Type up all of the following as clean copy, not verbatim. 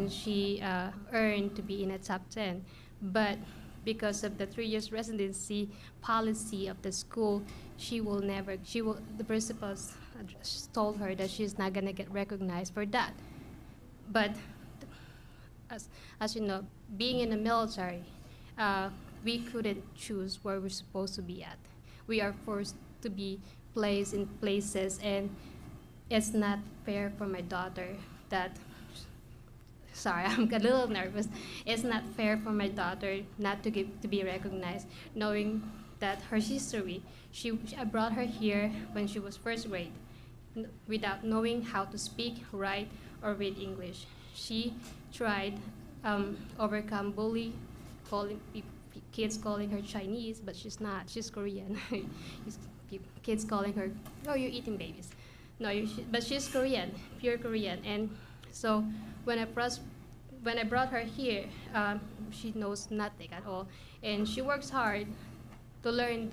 and she earned to be in a top 10. But because of the 3 years residency policy of the school, the principals told her that she's not gonna get recognized for that. But as you know, being in the military, we couldn't choose where we're supposed to be at. We are forced to be placed in places, and it's not fair for my daughter that, sorry, I'm a little nervous. It's not fair for my daughter not to be recognized, knowing that her history, I brought her here when she was first grade, without knowing how to speak, write, or read English. She tried overcome bully, kids calling her Chinese, but she's not. She's Korean. Kids calling her, "Oh, you're eating babies." No, but she's Korean, pure Korean. And so when I brought her here, she knows nothing at all, and she works hard to learn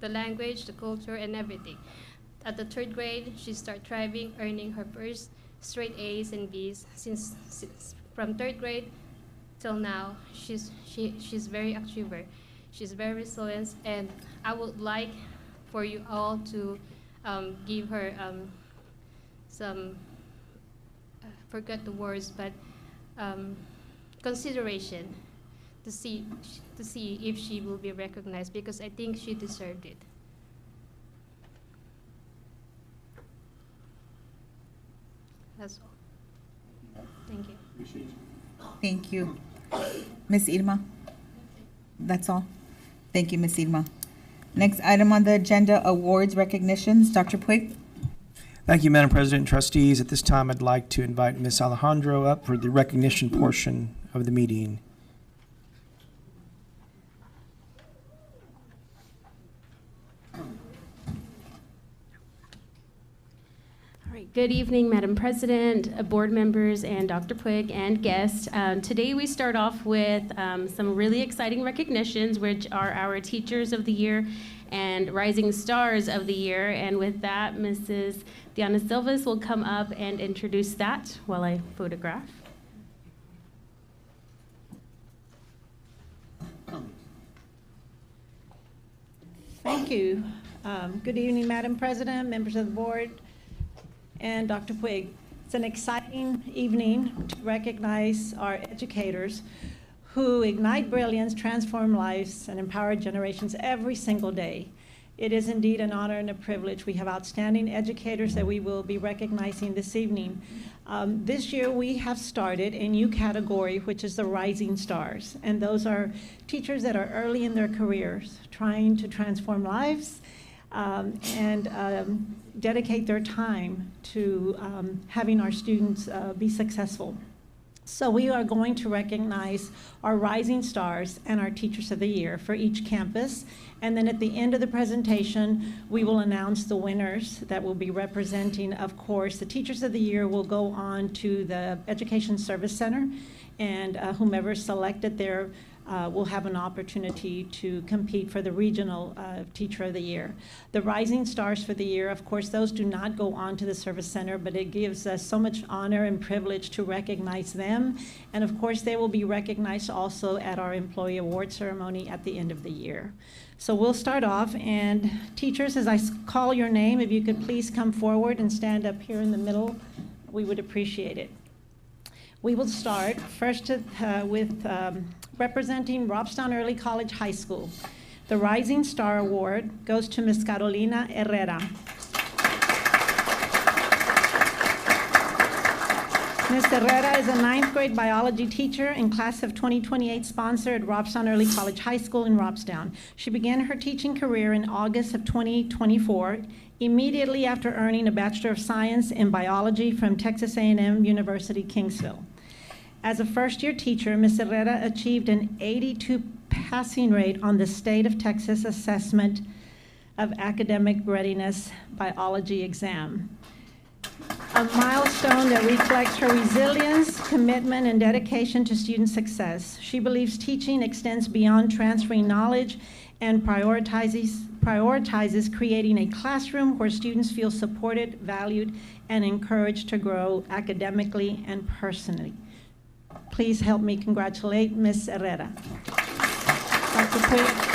the language, the culture, and everything. At the 3rd grade, she started thriving, earning her first straight A's and B's. Since from 3rd grade till now, she's very achiever. She's very resilient, and I would like for you all to give her some, forget the words, but consideration to see if she will be recognized, because I think she deserved it. That's all. Thank you. Thank you. Ms. Irma? That's all? Thank you, Ms. Irma. Next item on the agenda, awards recognitions. Dr. Puig? Thank you, Madam President and trustees. At this time, I'd like to invite Ms. Alejandro up for the recognition portion of the meeting. Good evening, Madam President, board members, and Dr. Puig, and guests. Today we start off with some really exciting recognitions, which are our Teachers of the Year and Rising Stars of the Year. And with that, Mrs. Diana Silvas will come up and introduce that while I photograph. Thank you. Good evening, Madam President, members of the board, and Dr. Puig. It's an exciting evening to recognize our educators who ignite brilliance, transform lives, and empower generations every single day. It is indeed an honor and a privilege. We have outstanding educators that we will be recognizing this evening. This year we have started a new category, which is the Rising Stars. And those are teachers that are early in their careers, trying to transform lives and dedicate their time to having our students be successful. So we are going to recognize our Rising Stars and our Teachers of the Year for each campus. And then at the end of the presentation, we will announce the winners that will be representing, of course, the Teachers of the Year will go on to the Education Service Center, and whomever is selected there will have an opportunity to compete for the regional Teacher of the Year. The Rising Stars for the year, of course, those do not go on to the Service Center, but it gives us so much honor and privilege to recognize them. And of course, they will be recognized also at our employee award ceremony at the end of the year. So we'll start off, and teachers, as I call your name, if you could please come forward and stand up here in the middle, we would appreciate it. We will start first with representing Robstown Early College High School. The Rising Star Award goes to Ms. Carolina Herrera. Ms. Herrera is a 9th grade biology teacher in class of 2028 sponsor at Robstown Early College High School in Robstown. She began her teaching career in August of 2024, immediately after earning a Bachelor of Science in Biology from Texas A&M University, Kingsville. As a first-year teacher, Ms. Herrera achieved an 82 passing rate on the State of Texas Assessment of Academic Readiness Biology exam, a milestone that reflects her resilience, commitment, and dedication to student success. She believes teaching extends beyond transferring knowledge and prioritizes creating a classroom where students feel supported, valued, and encouraged to grow academically and personally. Please help me congratulate Ms. Herrera. Dr. Puig.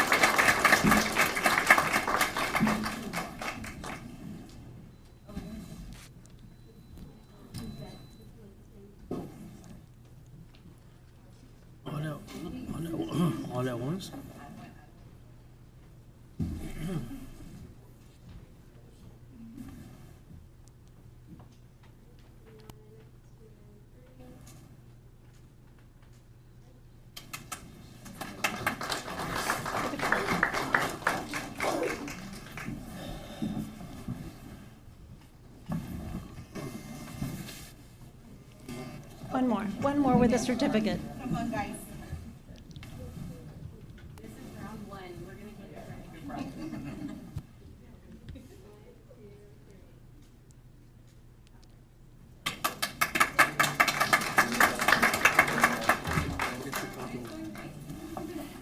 All at once? One more with a certificate. Come on, guys.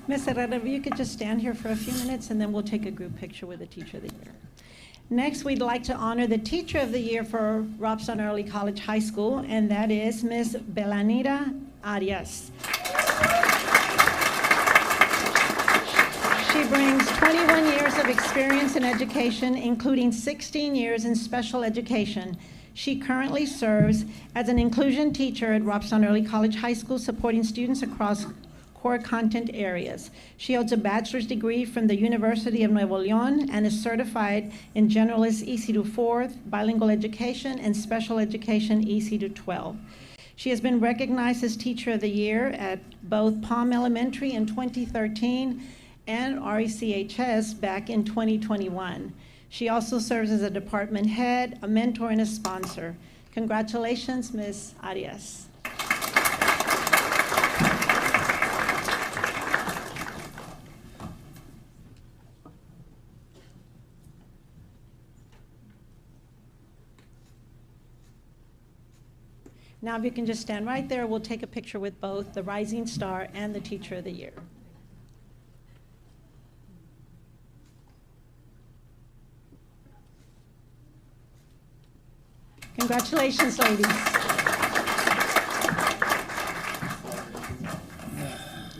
Ms. Herrera, if you could just stand here for a few minutes, and then we'll take a group picture with the Teacher of the Year. Next, we'd like to honor the Teacher of the Year for Robson Early College High School, and that is Ms. Belanira Arias. She brings 21 years of experience in education, including 16 years in special education. She currently serves as an inclusion teacher at Robson Early College High School, supporting students across core content areas. She holds a bachelor's degree from the University of Nuevo León and is certified in Generalist EC-4, Bilingual Education, and Special Education EC-12. She has been recognized as Teacher of the Year at both Palm Elementary in 2013 and RECHS back in 2021. She also serves as a department head, a mentor, and a sponsor. Congratulations, Ms. Arias. Now, if you can just stand right there, we'll take a picture with both the Rising Star and the Teacher of the Year. Congratulations, ladies.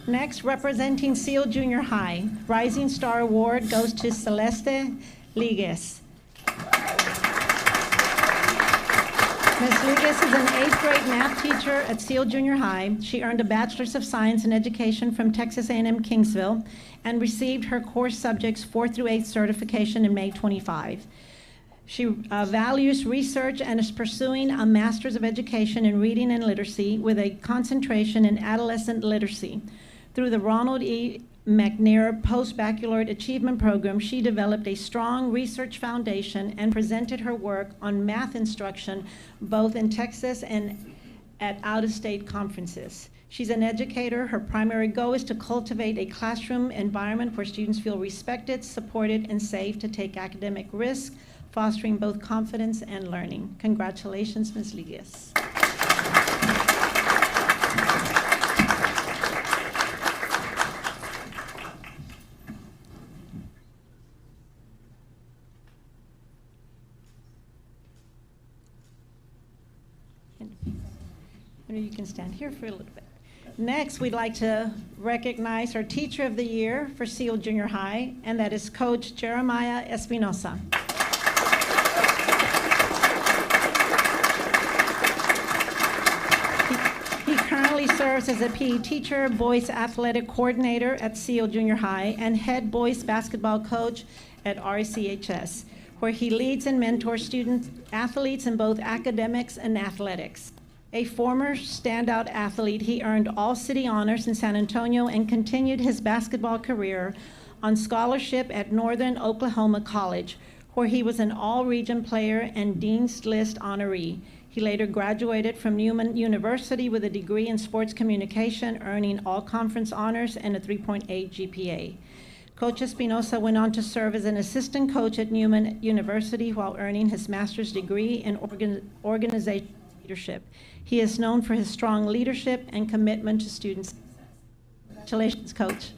Next, representing Seal Junior High, Rising Star Award goes to Celeste Ligues. Ms. Ligues is an 8th grade math teacher at Seal Junior High. She earned a Bachelor's of Science in Education from Texas A&M Kingsville and received her core subjects 4 through 8 certification in May 25. She values research and is pursuing a Master's of Education in Reading and Literacy with a concentration in adolescent literacy. Through the Ronald E. McNair Post-Baccalaureate Achievement Program, she developed a strong research foundation and presented her work on math instruction both in Texas and at out-of-state conferences. She's an educator. Her primary goal is to cultivate a classroom environment where students feel respected, supported, and safe to take academic risks, fostering both confidence and learning. Congratulations, Ms. Ligues. You can stand here for a little bit. Next, we'd like to recognize our Teacher of the Year for Seal Junior High, and that is Coach Jeremiah Espinosa. He currently serves as a PE teacher, boys athletic coordinator at Seal Junior High, and head boys basketball coach at RECHS, where he leads and mentors student athletes in both academics and athletics. A former standout athlete, he earned all-city honors in San Antonio and continued his basketball career on scholarship at Northern Oklahoma College, where he was an all-region player and Dean's List honoree. He later graduated from Newman University with a degree in sports communication, earning all-conference honors and a 3.8 GPA. Coach Espinosa went on to serve as an assistant coach at Newman University while earning his master's degree in organizational leadership. He is known for his strong leadership and commitment to students. Congratulations, Coach.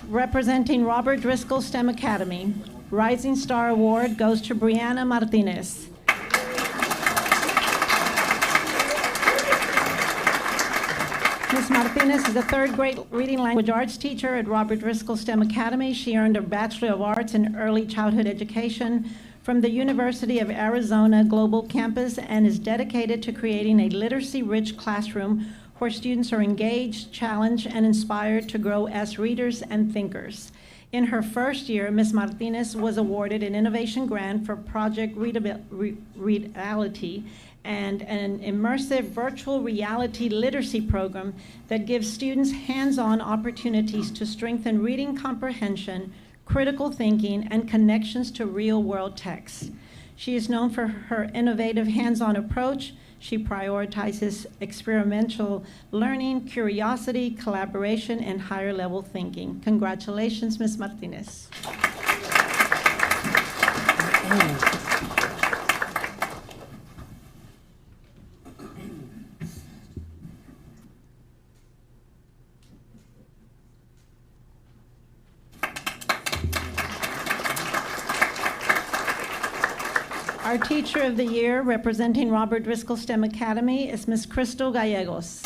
representing Robert Driscoll STEM Academy, Rising Star Award goes to Brianna Martinez. Ms. Martinez is a third grade reading language arts teacher at Robert Driscoll STEM Academy. She earned a Bachelor of Arts in Early Childhood Education from the University of Arizona Global Campus and is dedicated to creating a literacy-rich classroom where students are engaged, challenged, and inspired to grow as readers and thinkers. In her first year, Ms. Martinez was awarded an innovation grant for Project Readality and an immersive virtual reality literacy program that gives students hands-on opportunities to strengthen reading comprehension, critical thinking, and connections to real-world texts. She is known for her innovative hands-on approach. She prioritizes experimental learning, curiosity, collaboration, and higher-level thinking. Congratulations, Ms. Martinez. Our Teacher of the Year, representing Robert Driscoll STEM Academy, is Ms. Crystal Gallegos.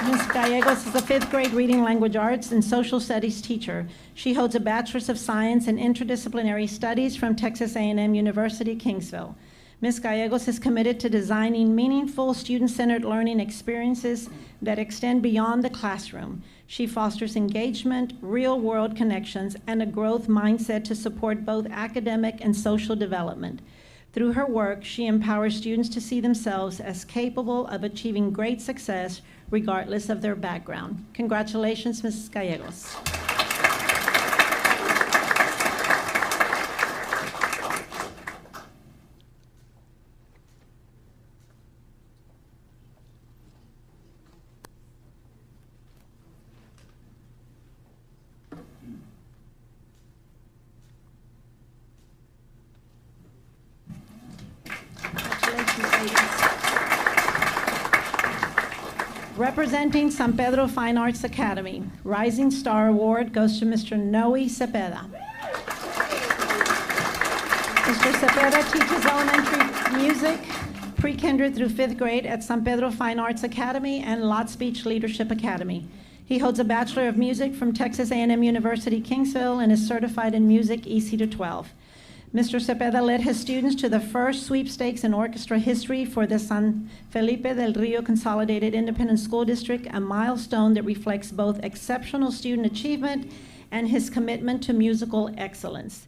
Ms. Gallegos is a fifth grade reading language arts and social studies teacher. She holds a Bachelor's of Science in Interdisciplinary Studies from Texas A&M University, Kingsville. Ms. Gallegos is committed to designing meaningful, student-centered learning experiences that extend beyond the classroom. She fosters engagement, real-world connections, and a growth mindset to support both academic and social development. Through her work, she empowers students to see themselves as capable of achieving great success regardless of their background. Congratulations, Ms. Gallegos. Representing San Pedro Fine Arts Academy, Rising Star Award goes to Mr. Noe Cepeda. Mr. Cepeda teaches elementary music, pre-kinder through fifth grade at San Pedro Fine Arts Academy and Lots Beach Leadership Academy. He holds a Bachelor of Music from Texas A&M University, Kingsville, and is certified in music EC-12. Mr. Cepeda led his students to the first sweepstakes in orchestra history for the San Felipe del Rio Consolidated Independent School District, a milestone that reflects both exceptional student achievement and his commitment to musical excellence.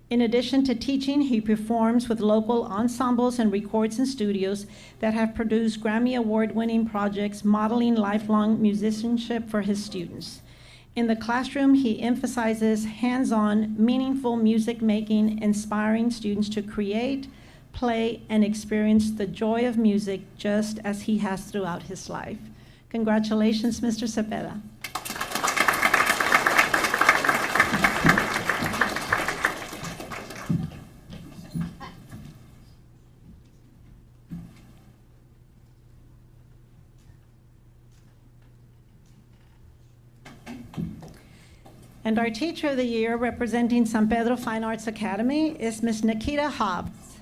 In addition to teaching, he performs with local ensembles and records in studios that have produced Grammy Award-winning projects modeling lifelong musicianship for his students. In the classroom, he emphasizes hands-on, meaningful music making, inspiring students to create, play, and experience the joy of music just as he has throughout his life. Congratulations, Mr. Cepeda. And our Teacher of the Year, representing San Pedro Fine Arts Academy, is Ms. Nikita Hobbs.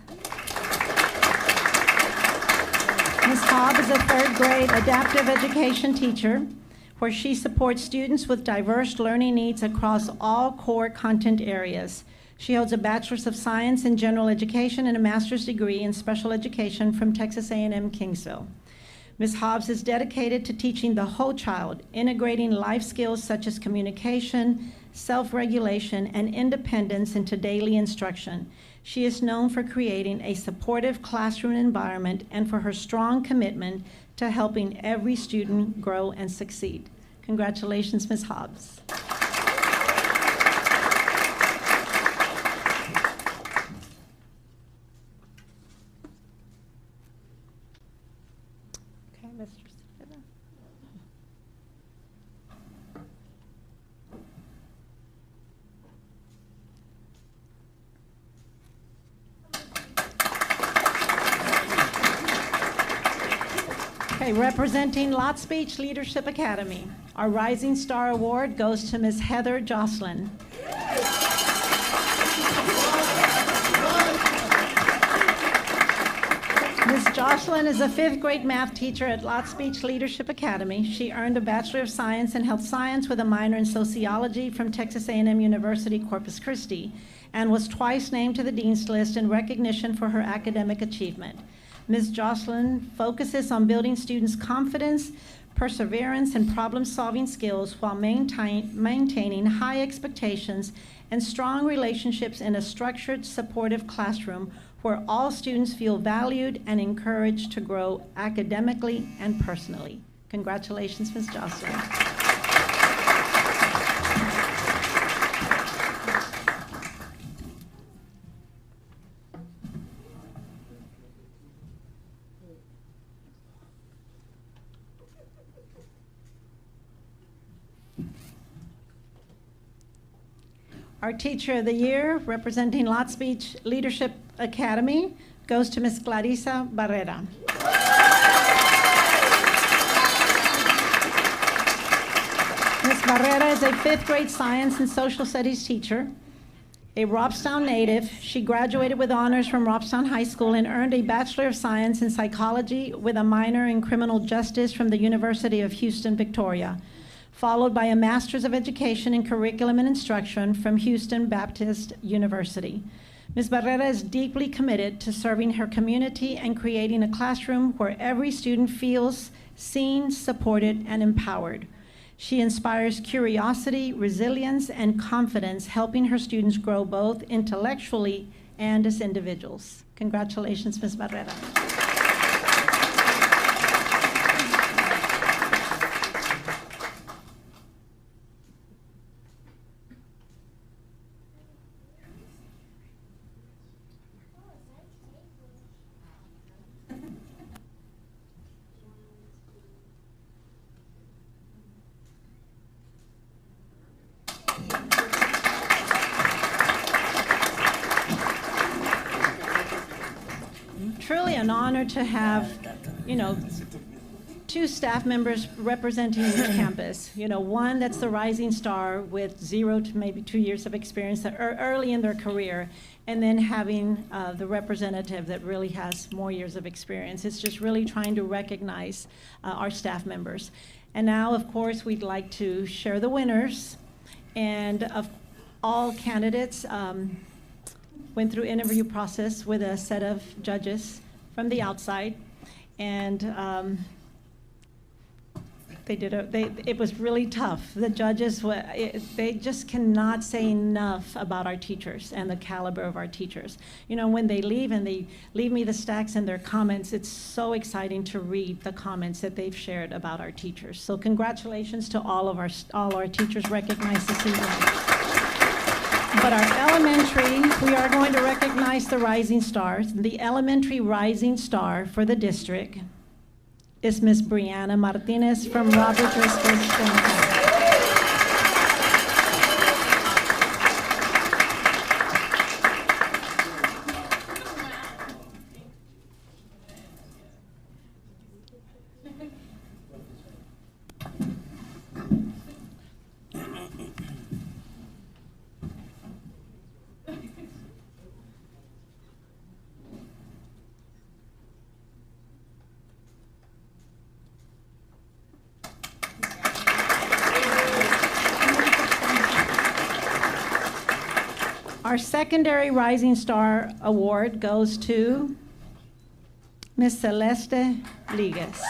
Ms. Hobbs is a third grade adaptive education teacher where she supports students with diverse learning needs across all core content areas. She holds a Bachelor's of Science in General Education and a Master's degree in Special Education from Texas A&M Kingsville. Ms. Hobbs is dedicated to teaching the whole child, integrating life skills such as communication, self-regulation, and independence into daily instruction. She is known for creating a supportive classroom environment and for her strong commitment to helping every student grow and succeed. Congratulations, Ms. Hobbs. Mr. Cepeda. Okay, representing Lots Beach Leadership Academy, our Rising Star Award goes to Ms. Heather Jocelyn. Ms. Jocelyn is a fifth grade math teacher at Lots Beach Leadership Academy. She earned a Bachelor of Science in Health Science with a minor in Sociology from Texas A&M University, Corpus Christi, and was twice named to the Dean's List in recognition for her academic achievement. Ms. Jocelyn focuses on building students' confidence, perseverance, and problem-solving skills while maintaining high expectations and strong relationships in a structured, supportive classroom where all students feel valued and encouraged to grow academically and personally. Congratulations, Ms. Jocelyn. Our Teacher of the Year, representing Lots Beach Leadership Academy, goes to Ms. Clarissa Barrera. Ms. Barrera is a fifth grade science and social studies teacher, a Robstown native. She graduated with honors from Robstown High School and earned a Bachelor of Science in Psychology with a minor in Criminal Justice from the University of Houston, Victoria, followed by a Master's of Education in Curriculum and Instruction from Houston Baptist University. Ms. Barrera is deeply committed to serving her community and creating a classroom where every student feels seen, supported, and empowered. She inspires curiosity, resilience, and confidence, helping her students grow both intellectually and as individuals. Congratulations, Ms. Barrera. Truly an honor to have, two staff members representing each campus. One that's the rising star with 0 to maybe 2 years of experience early in their career, and then having the representative that really has more years of experience. It's just really trying to recognize our staff members. And now, of course, we'd like to share the winners. And of all candidates went through interview process with a set of judges from the outside, and it was really tough. The judges, they just cannot say enough about our teachers and the caliber of our teachers. When they leave and they leave me the stacks and their comments, it's so exciting to read the comments that they've shared about our teachers. So congratulations to all our teachers recognized this evening. But our elementary, we are going to recognize the rising stars. The elementary rising star for the district is Miss Brianna Martinez from Robert Driscoll School. Our secondary Rising Star Award goes to Miss Celeste Ligas.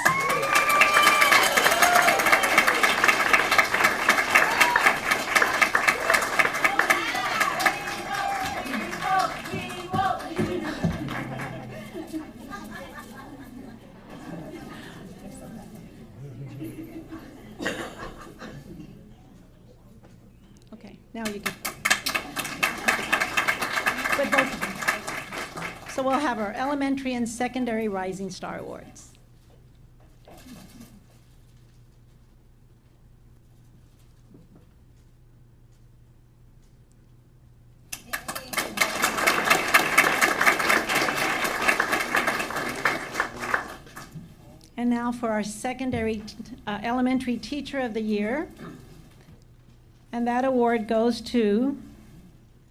Okay, now you can. So we'll have our elementary and secondary Rising Star Awards. And now for our elementary teacher of the year. And that award goes to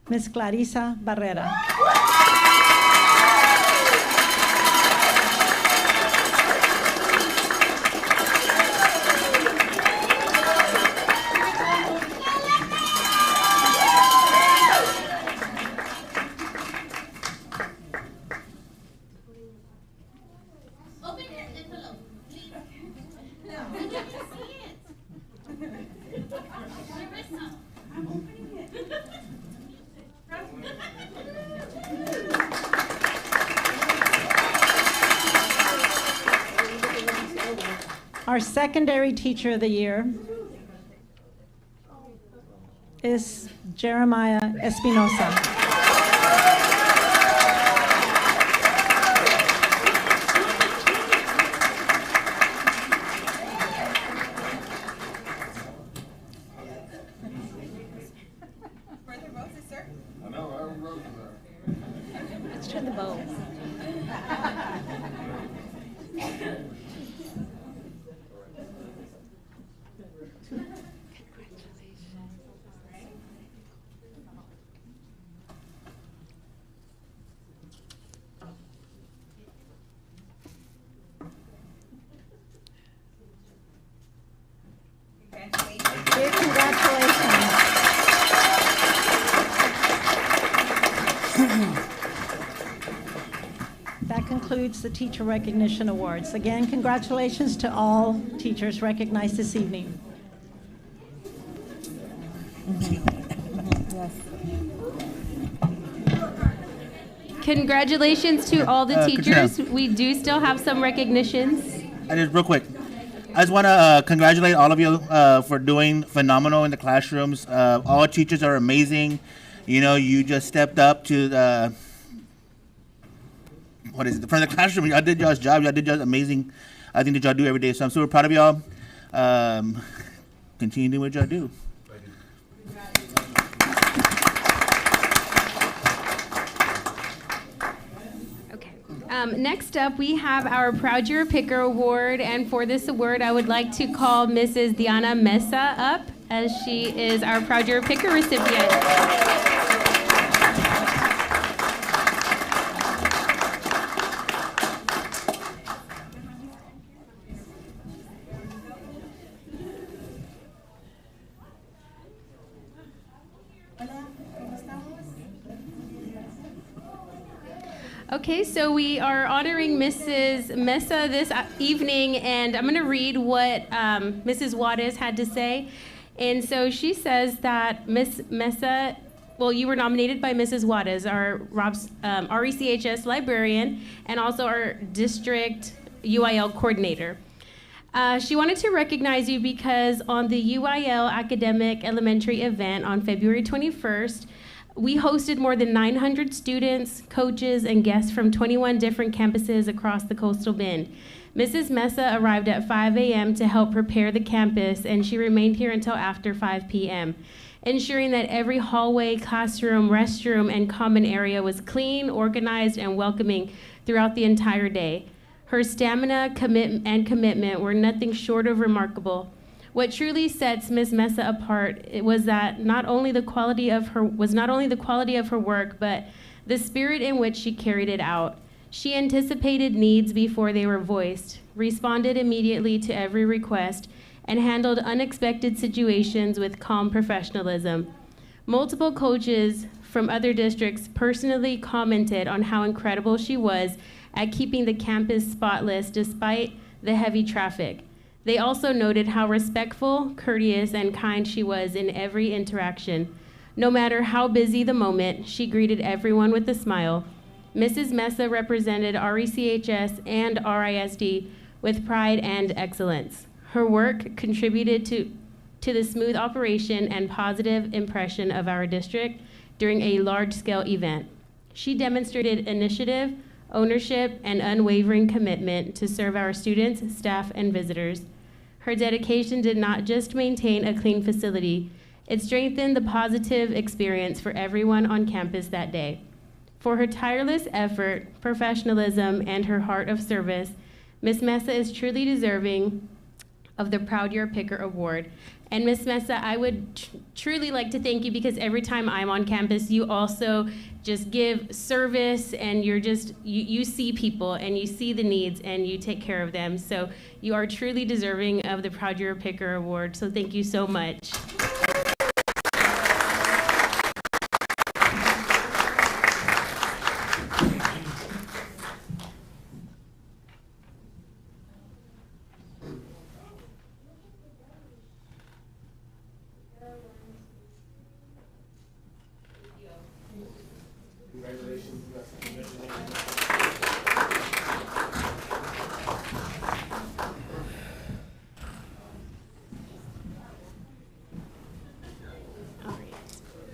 Ms. Clarissa Barrera. Our secondary teacher of the year is Jeremiah Espinosa. Let's turn the bow. Big congratulations. That concludes the Teacher Recognition Awards. Again, congratulations to all teachers recognized this evening. Yes. Congratulations to all the Katrina. teachers. We do still have some recognitions. And just real quick, I just want to congratulate all of you for doing phenomenal in the classrooms. All teachers are amazing. You know, you just stepped up to the, what is it, from the classroom. Y'all did y'all's job. Y'all did y'all's amazing. I think that y'all do every day. So I'm super proud of y'all. Continue doing what y'all do. Okay. Next up, we have our Proud Year Picker Award, and for this award, I would like to call Mrs. Diana Mesa up, as she is our Proud Year Picker recipient. Okay, so we are honoring Mrs. Mesa this evening, and I'm going to read what Mrs. Juarez had to say. And so she says that Miss Mesa, well, you were nominated by Mrs. Juarez, our RECHS librarian, and also our district UIL coordinator. She wanted to recognize you because on the UIL Academic Elementary event on February 21st, we hosted more than 900 students, coaches, and guests from 21 different campuses across the Coastal Bend. Mrs. Mesa arrived at 5 a.m. to help prepare the campus, and she remained here until after 5 p.m., ensuring that every hallway, classroom, restroom, and common area was clean, organized, and welcoming throughout the entire day. Her stamina, commitment were nothing short of remarkable. What truly sets Ms. Mesa apart was that not only the quality of her work, but the spirit in which she carried it out. She anticipated needs before they were voiced, responded immediately to every request, and handled unexpected situations with calm professionalism. Multiple coaches from other districts personally commented on how incredible she was at keeping the campus spotless despite the heavy traffic. They also noted how respectful, courteous, and kind she was in every interaction. No matter how busy the moment, she greeted everyone with a smile. Mrs. Mesa represented RECHS and RISD with pride and excellence. Her work contributed to the smooth operation and positive impression of our district during a large-scale event. She demonstrated initiative, ownership, and unwavering commitment to serve our students, staff, and visitors. Her dedication did not just maintain a clean facility, it strengthened the positive experience for everyone on campus that day. For her tireless effort, professionalism, and her heart of service, Ms. Mesa is truly deserving of the Proud Year Picker Award. And Ms. Mesa, I would truly like to thank you because every time I'm on campus, you also just give service and you see people and you see the needs and you take care of them. So you are truly deserving of the Proud Year Picker Award. So thank you so much.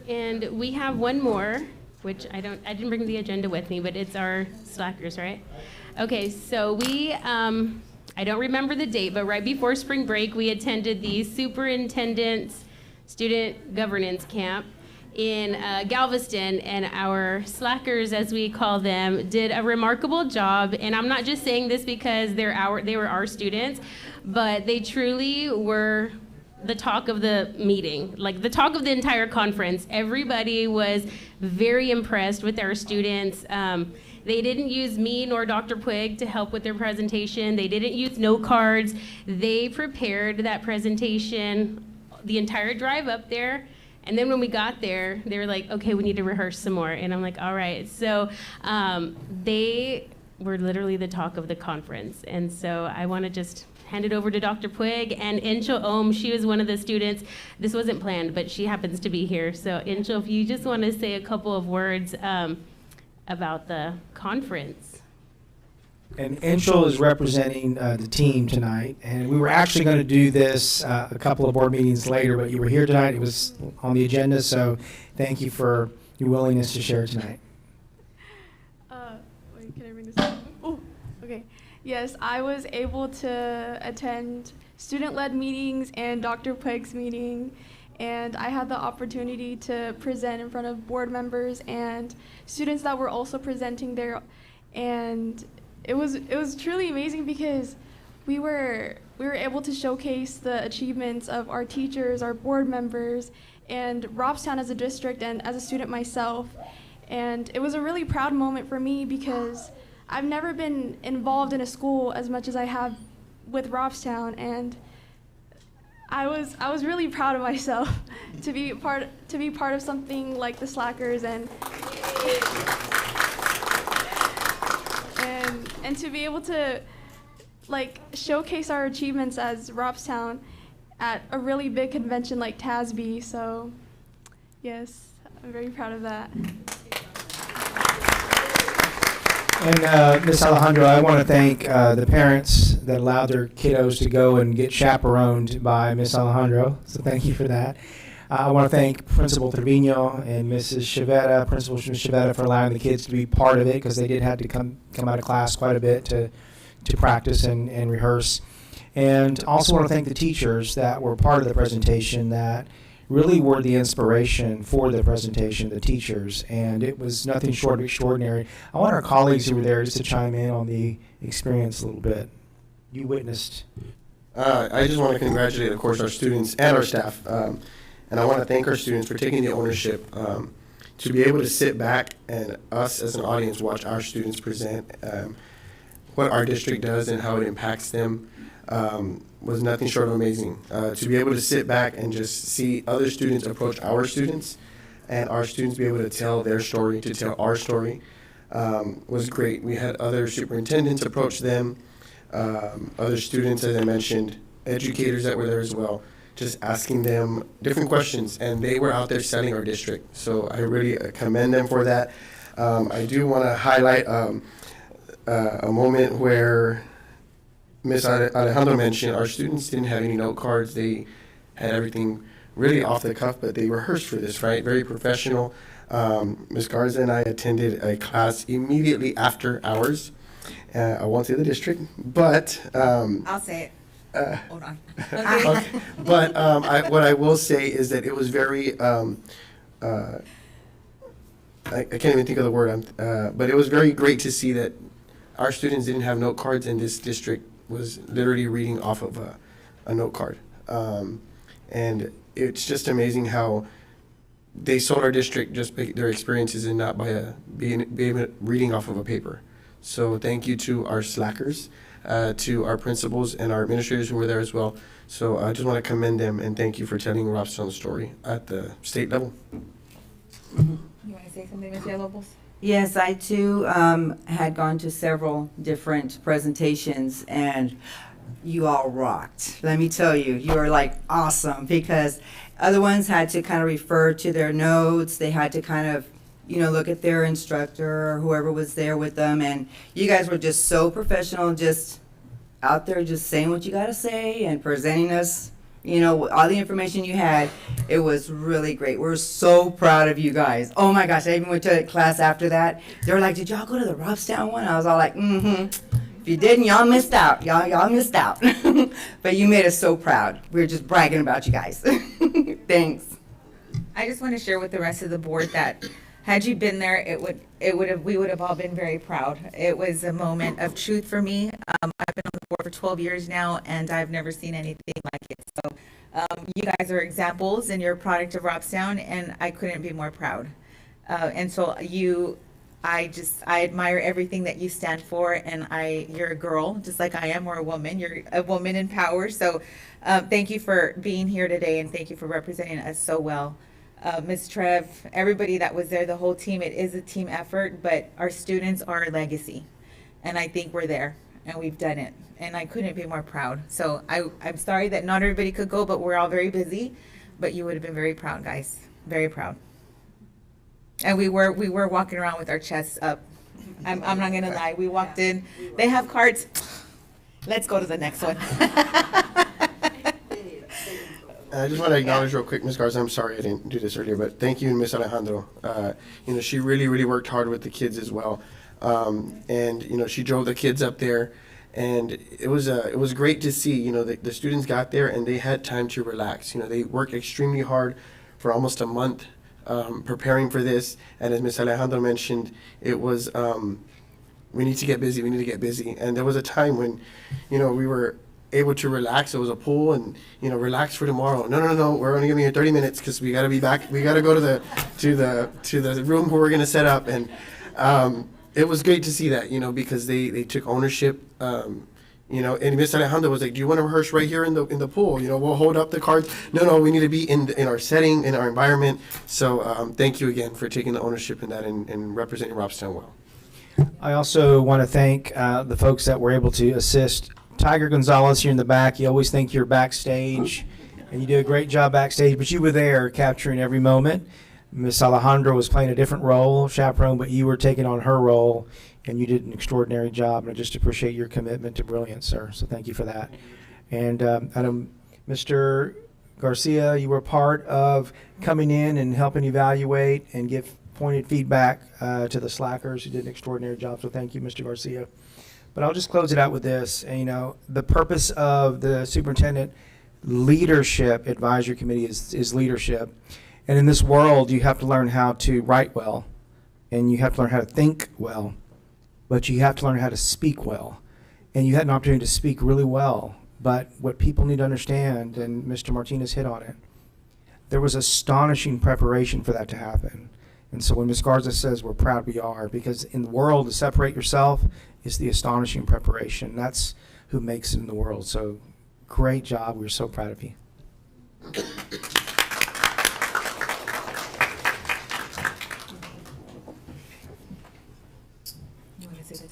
And we have one more, which I didn't bring the agenda with me, but it's our slackers, right? Okay, so we, I don't remember the date, but right before spring break, we attended the superintendent's student governance camp in Galveston, and our slackers, as we call them, did a remarkable job. And I'm not just saying this because they were our students, but they truly were the talk of the meeting, like the talk of the entire conference. Everybody was very impressed with our students. They didn't use me nor Dr. Puig to help with their presentation. They didn't use note cards. They prepared that presentation the entire drive up there. And then when we got there, they were like, okay, we need to rehearse some more. And I'm like, all right. So they were literally the talk of the conference. And so I want to just hand it over to Dr. Puig and Incho Ohm. She was one of the students. This wasn't planned, but she happens to be here. So Incho, if you just want to say a couple of words about the conference. And Inchel is representing the team tonight, and we were actually going to do this a couple of board meetings later, but you were here tonight. It was on the agenda, so thank you for your willingness to share tonight. Wait, can I bring this up? Oh, okay. Yes, I was able to attend student-led meetings and Dr. Puig's meeting, and I had the opportunity to present in front of board members and students that were also presenting there, and it was truly amazing because we were able to showcase the achievements of our teachers, our board members, and Robstown as a district and as a student myself. And it was a really proud moment for me because I've never been involved in a school as much as I have with Robstown, and I was really proud of myself to be part of something like the Slackers and to be able to like showcase our achievements as Robstown at a really big convention like TASB. So yes, I'm very proud of that. And Ms. Alejandro, I want to thank the parents that allowed their kiddos to go and get chaperoned by Ms. Alejandro, so thank you for that. I want to thank Principal Trevino and Mrs. Chivetta, Principal Chivetta, for allowing the kids to be part of it, because they did have to come out of class quite a bit to practice and rehearse. And also want to thank the teachers that were part of the presentation that really were the inspiration for the presentation, the teachers, and it was nothing short of extraordinary. I want our colleagues who were there just to chime in on the experience a little bit. You witnessed. I just want to congratulate, of course, our students and our staff. And I want to thank our students for taking the ownership to be able to sit back and us as an audience watch our students present what our district does and how it impacts them was nothing short of amazing. To be able to sit back and just see other students approach our students and our students be able to tell their story, to tell our story, was great. We had other superintendents approach them, other students, as I mentioned, educators that were there as well, just asking them different questions, and they were out there selling our district. So I really commend them for that. I do want to highlight a moment where Ms. Alejandro mentioned our students didn't have any note cards. They had everything really off the cuff, but they rehearsed for this, right? Very professional. Ms. Garza and I attended a class immediately after ours. I won't say the district, but I'll say it. Hold on. Okay. But what I will say is that it was very, I can't even think of the word, but it was very great to see that our students didn't have note cards, and this district was literally reading off of a note card. And it's just amazing how they sold our district just by their experiences and not by being reading off of a paper. So thank you to our slackers, to our principals and our administrators who were there as well. So I just want to commend them and thank you for telling Robstown's story at the state level. You want to say something, Ms. Villalobos? Yes, I too had gone to several different presentations, and you all rocked. Let me tell you, you are like awesome, because other ones had to kind of refer to their notes. They had to kind of, you know, look at their instructor or whoever was there with them, and you guys were just so professional, just out there just saying what you got to say and presenting us, you know, all the information you had. It was really great. We're so proud of you guys. Oh my gosh, I even went to class after that. They were like, did y'all go to the Robstown one? I was all like, mm-hmm. If you didn't, y'all missed out. Y'all missed out. But you made us so proud. We were just bragging about you guys. Thanks. I just want to share with the rest of the board that had you been there, we would have all been very proud. It was a moment of truth for me. I've been on the board for 12 years now, and I've never seen anything like it. So you guys are examples, and you're a product of Robstown, and I couldn't be more proud. And so I admire everything that you stand for, and you're a girl, just like I am, or a woman. You're a woman in power. So thank you for being here today, and thank you for representing us so well. Ms. Trev, everybody that was there, the whole team, it is a team effort, but our students are a legacy. And I think we're there, and we've done it. And I couldn't be more proud. So I'm sorry that not everybody could go, but we're all very busy. But you would have been very proud, guys. Very proud. And we were walking around with our chests up. I'm not gonna lie. We walked in. They have carts. Let's go to the next one. I just want to acknowledge real quick, Ms. Garza, I'm sorry I didn't do this earlier, but thank you, Ms. Alejandro. You know, she really, really worked hard with the kids as well. And, you know, she drove the kids up there, and it was great to see, you know, the students got there and they had time to relax. You know, they worked extremely hard for almost a month preparing for this. And as Ms. Alejandro mentioned, it was, we need to get busy, And there was a time when, you know, we were able to relax. It was a pool, and you know, relax for tomorrow. No, we're only gonna be here 30 minutes because we gotta be back. We gotta go to the room where we're gonna set up. And it was great to see that, you know, because they took ownership. You know, and Miss Alejandra was like, "Do you want to rehearse right here in the pool? You know, we'll hold up the cards." No, we need to be in our setting, in our environment. So thank you again for taking the ownership in that and representing Robstown well. I also want to thank the folks that were able to assist. Tiger Gonzalez here in the back. You always think you're backstage, and you do a great job backstage, but you were there capturing every moment. Miss Alejandra was playing a different role, chaperone, but you were taking on her role, and you did an extraordinary job. And I just appreciate your commitment to brilliance, sir. So thank you for that. And Mr. Garcia, you were part of coming in and helping evaluate and give pointed feedback to the slackers who did an extraordinary job. So thank you, Mr. Garcia. But I'll just close it out with this. And, you know, the purpose of the Superintendent Leadership Advisory Committee is leadership. And in this world, you have to learn how to write well, and you have to learn how to think well, but you have to learn how to speak well. And you had an opportunity to speak really well. But what people need to understand, and Mr. Martinez hit on it, there was astonishing preparation for that to happen. And so when Ms. Garza says we're proud, we are, because in the world, to separate yourself is the astonishing preparation. That's who makes it in the world. So great job. We're so proud of you. You want to say the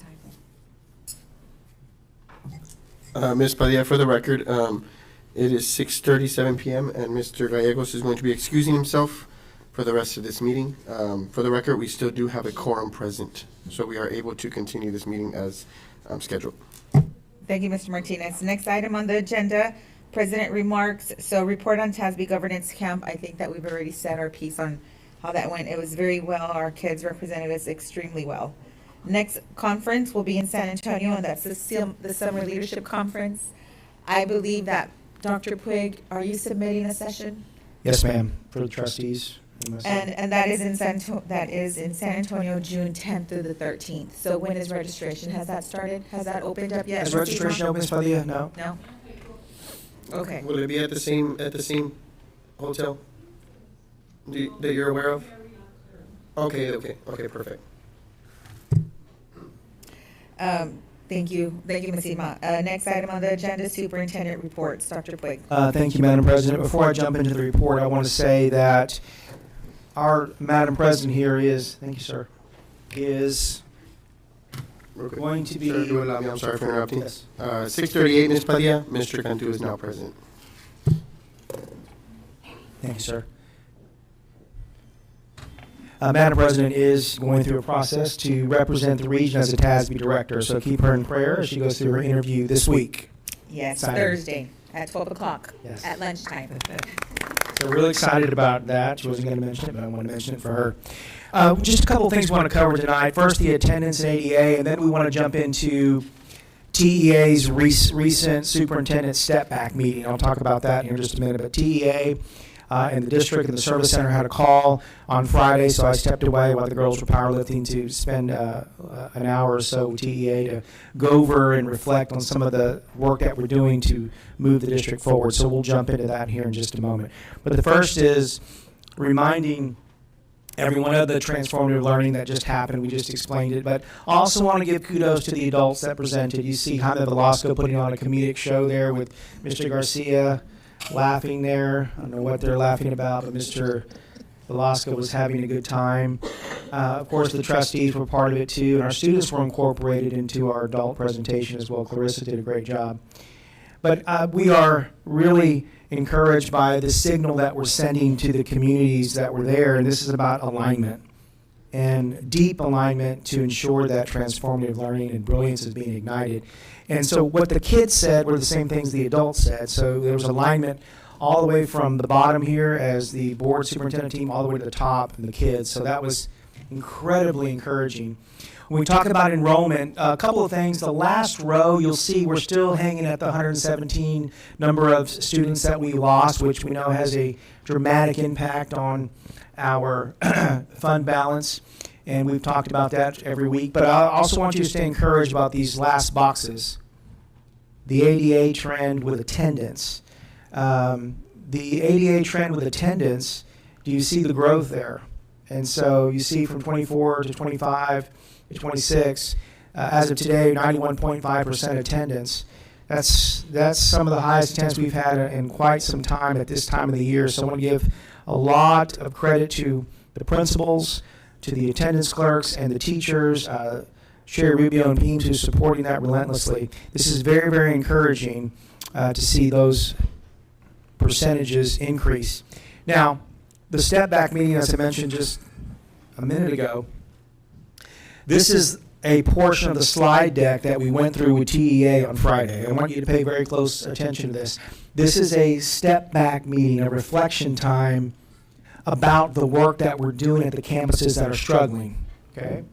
time? Ms. Padilla, for the record, it is 6:37 p.m. and Mr. Gallegos is going to be excusing himself for the rest of this meeting. For the record, we still do have a quorum present, so we are able to continue this meeting as scheduled. Thank you, Mr. Martinez. Next item on the agenda, President remarks. So report on TASB Governance Camp. I think that we've already said our piece on how that went. It was very well. Our kids represented us extremely well. Next conference will be in San Antonio, and that's the Summer Leadership Conference. I believe that, Dr. Puig, are you submitting a session? Yes, ma'am, for the trustees. And that is in San Antonio, June 10th through the 13th. So when is registration? Has that started? Has that opened up yet? Has registration open, Ms. Padilla? No? No? Okay. Will it be at the same hotel that you're aware of? Okay, perfect. Thank you, Ms. Ima. Next item on the agenda, superintendent reports. Dr. Puig. Thank you, Madam President. Before I jump into the report, I want to say that our Madam President here is, thank you, sir, is Okay. going to be. Sir, do allow me, I'm sorry for interrupting. Yes. 6:38, Ms. Padilla, Mr. Cantu is now present. Thank you, sir. Madam President is going through a process to represent the region as a TASB director, so keep her in prayer as she goes through her interview this week. Yes, Excited. Thursday at 12 o'clock Yes. at lunchtime. So we're really excited about that. She wasn't going to mention it, but I want to mention it for her. Just a couple of things we want to cover tonight. First, the attendance in ADA, and then we want to jump into TEA's recent superintendent step back meeting. I'll talk about that here in just a minute. But TEA and the district and the service center had a call on Friday, so I stepped away while the girls were powerlifting to spend an hour or so with TEA to go over and reflect on some of the work that we're doing to move the district forward. So we'll jump into that here in just a moment. But the first is reminding everyone of the transformative learning that just happened. We just explained it. But I also want to give kudos to the adults that presented. You see Jaime Velasco putting on a comedic show there with Mr. Garcia laughing there. I don't know what they're laughing about, but Mr. Velasco was having a good time. Of course, the trustees were part of it too, and our students were incorporated into our adult presentation as well. Clarissa did a great job. But we are really encouraged by the signal that we're sending to the communities that were there, and this is about alignment and deep alignment to ensure that transformative learning and brilliance is being ignited. And so what the kids said were the same things the adults said. So there was alignment all the way from the bottom here as the board superintendent team all the way to the top and the kids. So that was incredibly encouraging. When we talk about enrollment, a couple of things. The last row, you'll see we're still hanging at the 117 number of students that we lost, which we know has a dramatic impact on our fund balance. And we've talked about that every week. But I also want you to stay encouraged about these last boxes. The ADA trend with attendance. The ADA trend with attendance, do you see the growth there? And so you see from 24 to 25 to 26, as of today, 91.5% attendance. That's some of the highest attendance we've had in quite some time at this time of the year. So I want to give a lot of credit to the principals, to the attendance clerks and the teachers, Sherry Rubio and Beams, who's supporting that relentlessly. This is very, very encouraging to see those percentages increase. Now, the step back meeting, as I mentioned just a minute ago, this is a portion of the slide deck that we went through with TEA on Friday. I want you to pay very close attention to this. This is a step back meeting, a reflection time about the work that we're doing at the campuses that are struggling, okay?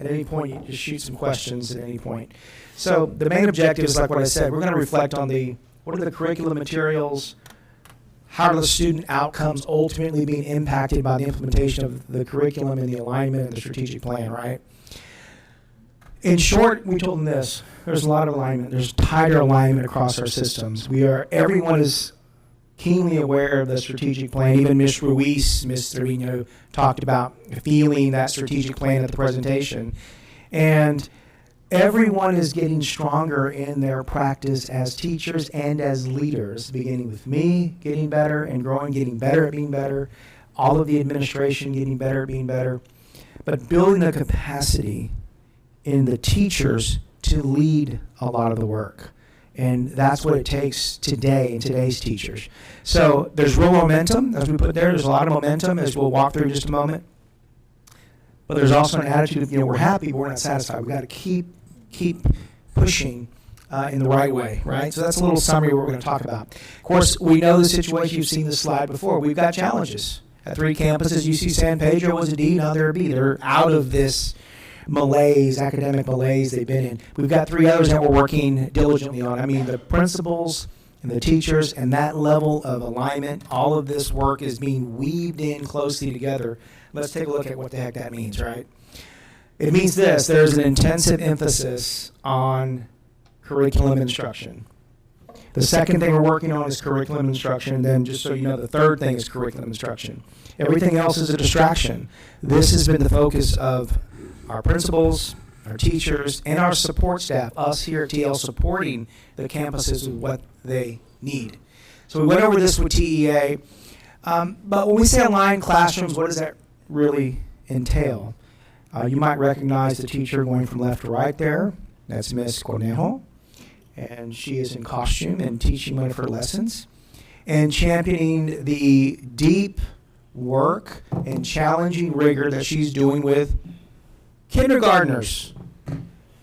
At any point, you just shoot some questions at any point. So the main objective is, like what I said, we're going to reflect on what are the curriculum materials, how are the student outcomes ultimately being impacted by the implementation of the curriculum and the alignment and the strategic plan, right? In short, we told them this. There's a lot of alignment. There's tighter alignment across our systems. Everyone is keenly aware of the strategic plan. Even Ms. Ruiz, Ms. Trevino talked about feeling that strategic plan at the presentation. And everyone is getting stronger in their practice as teachers and as leaders, beginning with me getting better and growing, getting better at being better, all of the administration getting better at being better, but building the capacity in the teachers to lead a lot of the work. And that's what it takes today in today's teachers. So there's real momentum, as we put there. There's a lot of momentum, as we'll walk through in just a moment. But there's also an attitude of, we're happy, but we're not satisfied. We've got to keep pushing in the right way, right? So that's a little summary of what we're going to talk about. Of course, we know the situation. You've seen this slide before. We've got challenges at 3 campuses. UC San Pedro was a D, now they're a B. They're out of this academic malaise they've been in. We've got 3 others that we're working diligently on. I mean, the principals and and the teachers, and that level of alignment, all of this work is being weaved in closely together. Let's take a look at what the heck that means, right? It means this: there's an intensive emphasis on curriculum instruction. The second thing we're working on is curriculum instruction, and then just so you know, the third thing is curriculum instruction. Everything else is a distraction. This has been the focus of our principals, our teachers, and our support staff, us here at TL supporting the campuses with what they need. So we went over this with TEA, but when we say aligned classrooms, what does that really entail? You might recognize the teacher going from left to right there. That's Miss Cornejo, and she is in costume and teaching one of her lessons and championing the deep work and challenging rigor that she's doing with kindergartners.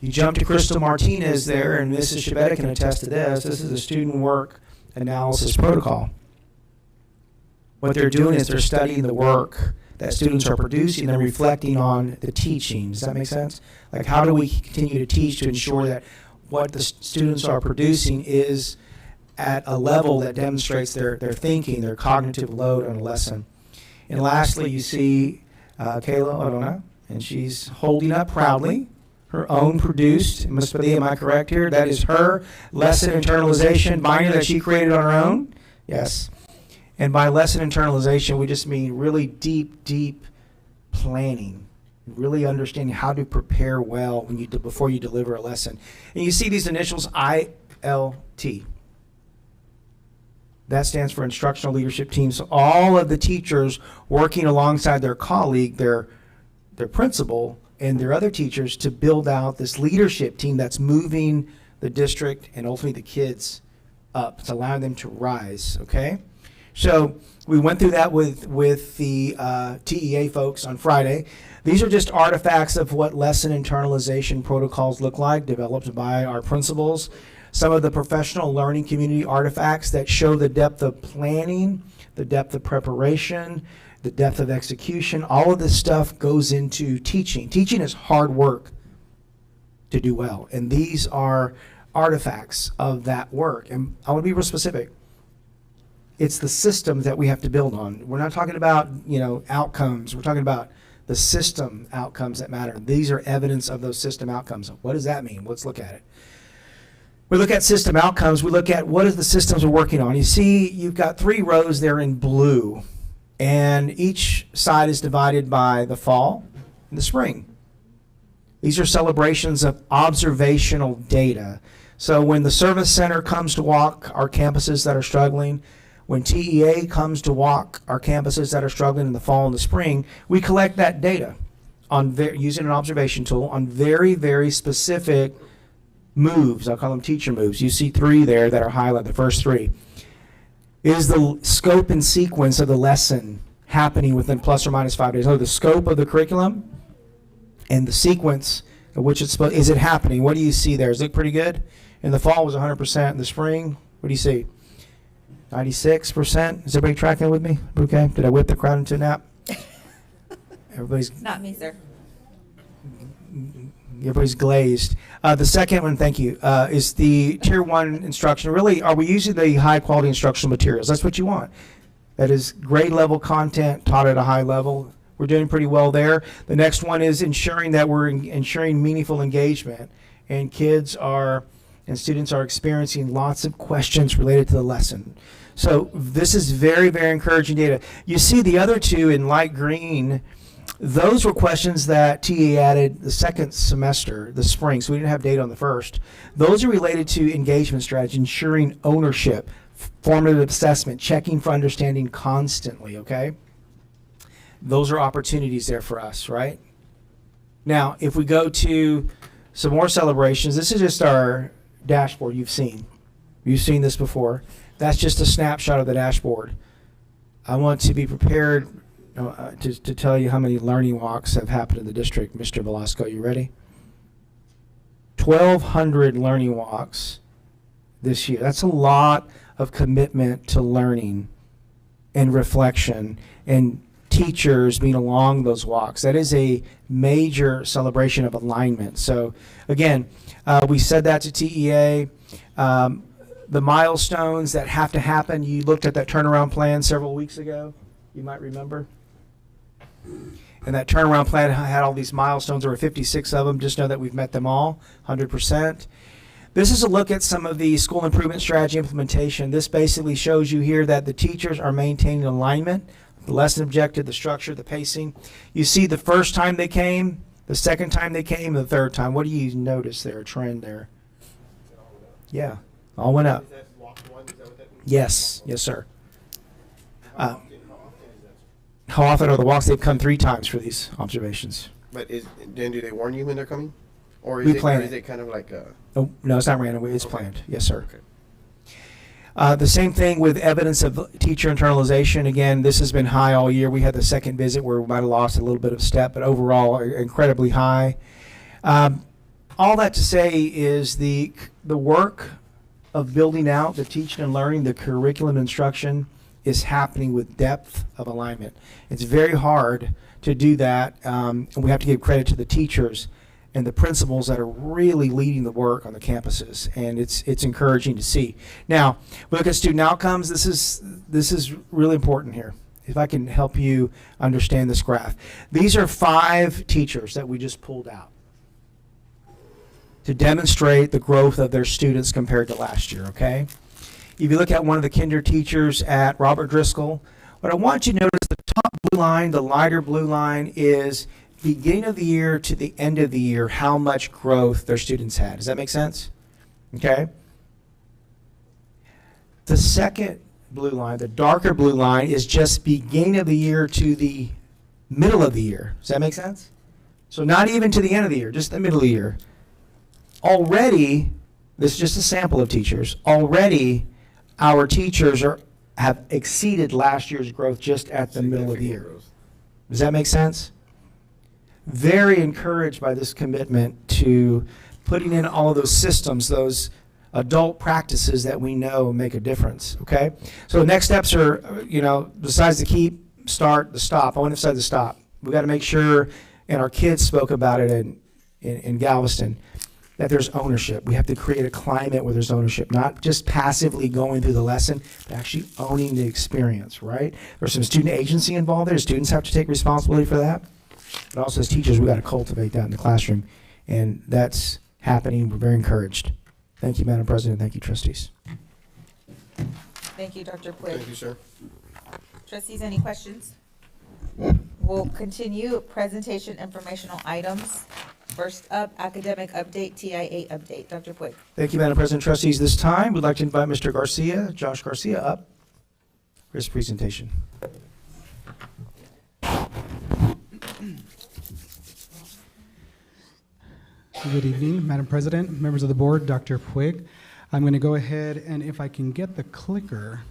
You jump to Crystal Martinez there, and Mrs. Shabetta can attest to this. This is a student work analysis protocol. What they're doing is they're studying the work that students are producing and reflecting on the teaching. Does that make sense? Like, how do we continue to teach to ensure that what the students are producing is at a level that demonstrates their thinking, their cognitive load on a lesson? And lastly, you see Kayla Orona, and she's holding up proudly her own produced, Ms. Padilla, am I correct here? That is her lesson internalization binder that she created on her own? Yes. And by lesson internalization, we just mean really deep planning, really understanding how to prepare well when you before you deliver a lesson. And you see these initials, ILT. That stands for Instructional Leadership Team. So all of the teachers working alongside their colleague, their principal, and their other teachers to build out this leadership team that's moving the district and ultimately the kids up. It's allowing them to rise, okay? So we went through that with the TEA folks on Friday. These are just artifacts of what lesson internalization protocols look like, developed by our principals. Some of the professional learning community artifacts that show the depth of planning, the depth of preparation, the depth of execution. All of this stuff goes into teaching. Teaching is hard work to do well, and these are artifacts of that work. And I want to be real specific. It's the systems that we have to build on. We're not talking about, outcomes. We're talking about the system outcomes that matter. These are evidence of those system outcomes. What does that mean? Let's look at it. We look at system outcomes. We look at what is the systems we're working on. You see, you've got 3 rows there in blue, and each side is divided by the fall and the spring. These are celebrations of observational data. So when the service center comes to walk our campuses that are struggling, when TEA comes to walk our campuses that are struggling in the fall and the spring, we collect that data on using an observation tool on very specific moves. I'll call them teacher moves. You see 3 there that are highlighted, the first 3. Is the scope and sequence of the lesson happening within plus or minus 5 days? The scope of the curriculum and the sequence of which it's supposed, is it happening? What do you see there? Does it look pretty good? In the fall, it was 100%. In the spring, what do you see? 96%. Is everybody tracking with me? Okay. Did I whip the crowd into a nap? Everybody's Not me, sir. Everybody's glazed. The second one, thank you, is the Tier 1 instruction. Really, are we using the high-quality instructional materials? That's what you want. That is grade-level content taught at a high level. We're doing pretty well there. The next one is ensuring that we're ensuring meaningful engagement, and students are experiencing lots of questions related to the lesson. So this is very encouraging data. You see the other 2 in light green. Those were questions that TEA added the second semester, the spring, so we didn't have data on the first. Those are related to engagement strategy, ensuring ownership, formative assessment, checking for understanding constantly, okay? Those are opportunities there for us, right? Now, if we go to some more celebrations, this is just our dashboard you've seen. You've seen this before. That's just a snapshot of the dashboard. I want to be prepared to tell you how many learning walks have happened in the district. Mr. Velasco, you ready? 1,200 learning walks this year. That's a lot of commitment to learning and reflection and teachers being along those walks. That is a major celebration of alignment. So again, we said that to TEA. the milestones that have to happen. You looked at that turnaround plan several weeks ago, you might remember. And that turnaround plan had all these milestones. There were 56 of them. Just know that we've met them all, 100%. This is a look at some of the school improvement strategy implementation. This basically shows you here that the teachers are maintaining alignment, the lesson objective, the structure, the pacing. You see the first time they came, the second time they came, the third time. What do you notice there, a trend there? Yeah, all went up. Is that walk one? Is that what that means? Yes, yes, sir. How often are the walks? They've come 3 times for these observations. But then do they warn you when they're coming? Or We plan is it. it kind of like a... Oh, no, it's not random. It's Okay. planned. Yes, sir. Okay. The same thing with evidence of teacher internalization. Again, this has been high all year. We had the second visit where we might have lost a little bit of step, but overall, incredibly high. All that to say is the work of building out the teaching and learning, the curriculum instruction is happening with depth of alignment. It's very hard to do that, and we have to give credit to the teachers and the principals that are really leading the work on the campuses, and it's encouraging to see. Now, we look at student outcomes. This is really important here. If I can help you understand this graph. These are 5 teachers that we just pulled out to demonstrate the growth of their students compared to last year, okay? If you look at one of the kinder teachers at Robert Driscoll, what I want you to notice, the top blue line, the lighter blue line, is beginning of the year to the end of the year, how much growth their students had. Does that make sense? Okay. The second blue line, the darker blue line, is just beginning of the year to the middle of the year. Does that make sense? So not even to the end of the year, just the middle of the year. Already, this is just a sample of teachers, already our teachers have exceeded last year's growth just at the middle of the year. Does that make sense? Very encouraged by this commitment to putting in all of those systems, those adult practices that we know make a difference, okay? So the next steps are, besides the keep, start, the stop. I want to emphasize the stop. We got to make sure, and our kids spoke about it in Galveston, that there's ownership. We have to create a climate where there's ownership, not just passively going through the lesson, but actually owning the experience, right? There's some student agency involved there. Students have to take responsibility for that. But also as teachers, we got to cultivate that in the classroom. And that's happening. We're very encouraged. Thank you, Madam President. Thank you, trustees. Thank you, Dr. Puig. Thank you, sir. Trustees, any questions? We'll continue presentation informational items. First up, academic update, TIA update. Dr. Puig. Thank you, Madam President. Trustees, this time we'd like to invite Mr. Garcia, Josh Garcia, up for his presentation. Good evening, Madam President, members of the board, Dr. Puig. I'm going to go ahead and if I can get the clicker.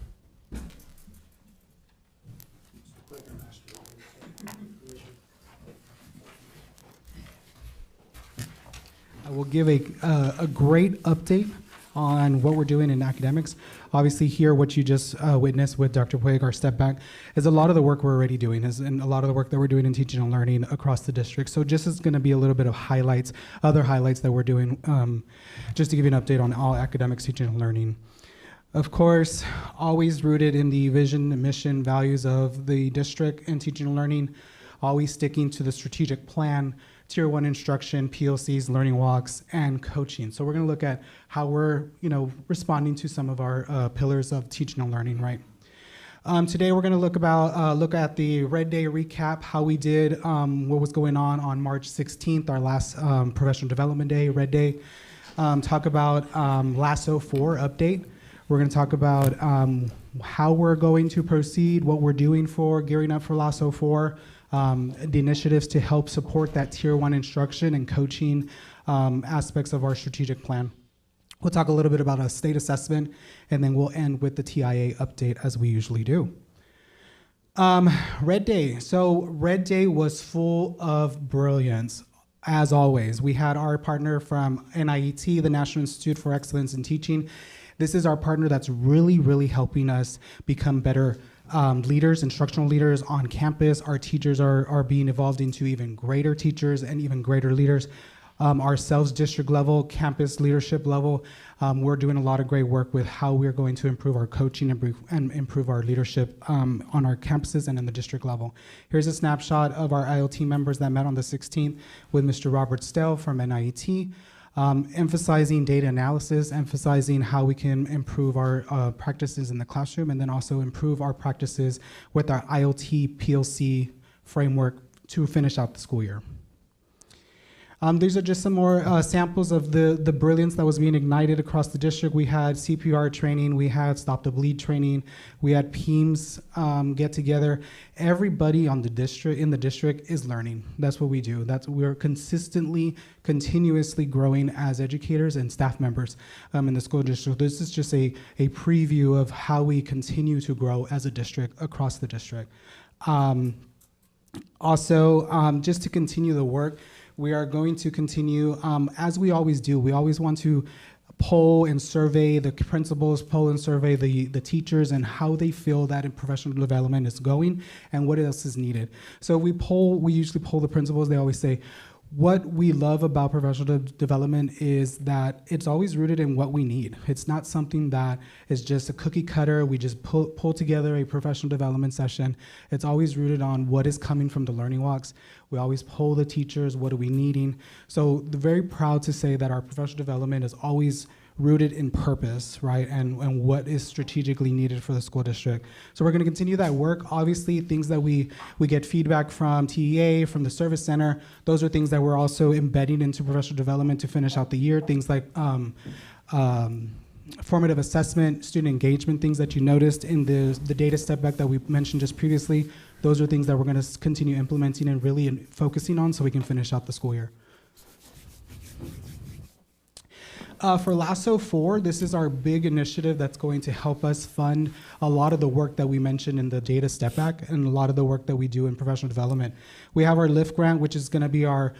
I will give a great update on what we're doing in academics. Obviously here, what you just witnessed with Dr. Puig, our step back, is a lot of the work we're already doing, and a lot of the work that we're doing in teaching and learning across the district. So just is gonna be a little bit of highlights, other highlights that we're doing, just to give you an update on all academics, teaching and learning. Of course, always rooted in the vision, mission, values of the district and teaching and learning, always sticking to the strategic plan, Tier 1 instruction, PLCs, learning walks, and coaching. So we're going to look at how we're, responding to some of our pillars of teaching and learning, right? Today we're going to look at the Red Day recap, how we did, what was going on March 16th, our last professional development day, Red Day. Talk about LASSO 4 update. We're going to talk about how we're going to proceed, what we're doing for gearing up for LASSO 4. The initiatives to help support that Tier 1 instruction and coaching aspects of our strategic plan. We'll talk a little bit about a state assessment, and then we'll end with the TIA update as we usually do. Red Day. So Red Day was full of brilliance, as always. We had our partner from NIET, the National Institute for Excellence in Teaching. This is our partner that's really, really helping us become better leaders, instructional leaders on campus. Our teachers are being evolved into even greater teachers and even greater leaders. ourselves district level, campus leadership level. We're doing a lot of great work with how we're going to improve our coaching and improve our leadership on our campuses and in the district level. Here's a snapshot of our ILT members that met on the 16th with Mr. Robert Stell from NIET, emphasizing data analysis, emphasizing how we can improve our practices in the classroom, and then also improve our practices with our ILT PLC framework to finish out the school year. These are just some more samples of the brilliance that was being ignited across the district. We had CPR training, we had Stop the Bleed training, we had PEAMS get together. Everybody in the district is learning. That's what we do. We're continuously growing as educators and staff members in the school district. This is just a preview of how we continue to grow as a district across the district. Also, just to continue the work, we are going to continue, as we always do, we always want to poll and survey the principals, poll and survey the teachers and how they feel that in professional development is going and what else is needed. So we usually poll the principals. They always say, what we love about professional development is that it's always rooted in what we need. It's not something that is just a cookie cutter. We just pull together a professional development session. It's always rooted on what is coming from the learning walks. We always poll the teachers, what are we needing? So they're very proud to say that our professional development is always rooted in purpose, right, and what is strategically needed for the school district. So we're going to continue that work. Obviously, things that we get feedback from TEA, from the service center, those are things that we're also embedding into professional development to finish out the year, things like formative assessment, student engagement, things that you noticed in the data step back that we mentioned just previously. Those are things that we're going to continue implementing and really focusing on so we can finish out the school year. For LASSO 4, this is our big initiative that's going to help us fund a lot of the work that we mentioned in the data step back and a lot of the work that we do in professional development. We have our LIFT grant, which is going to be our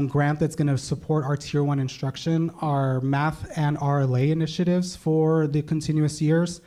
grant that's going to support our Tier 1 instruction, our math and RLA initiatives for the continuous years.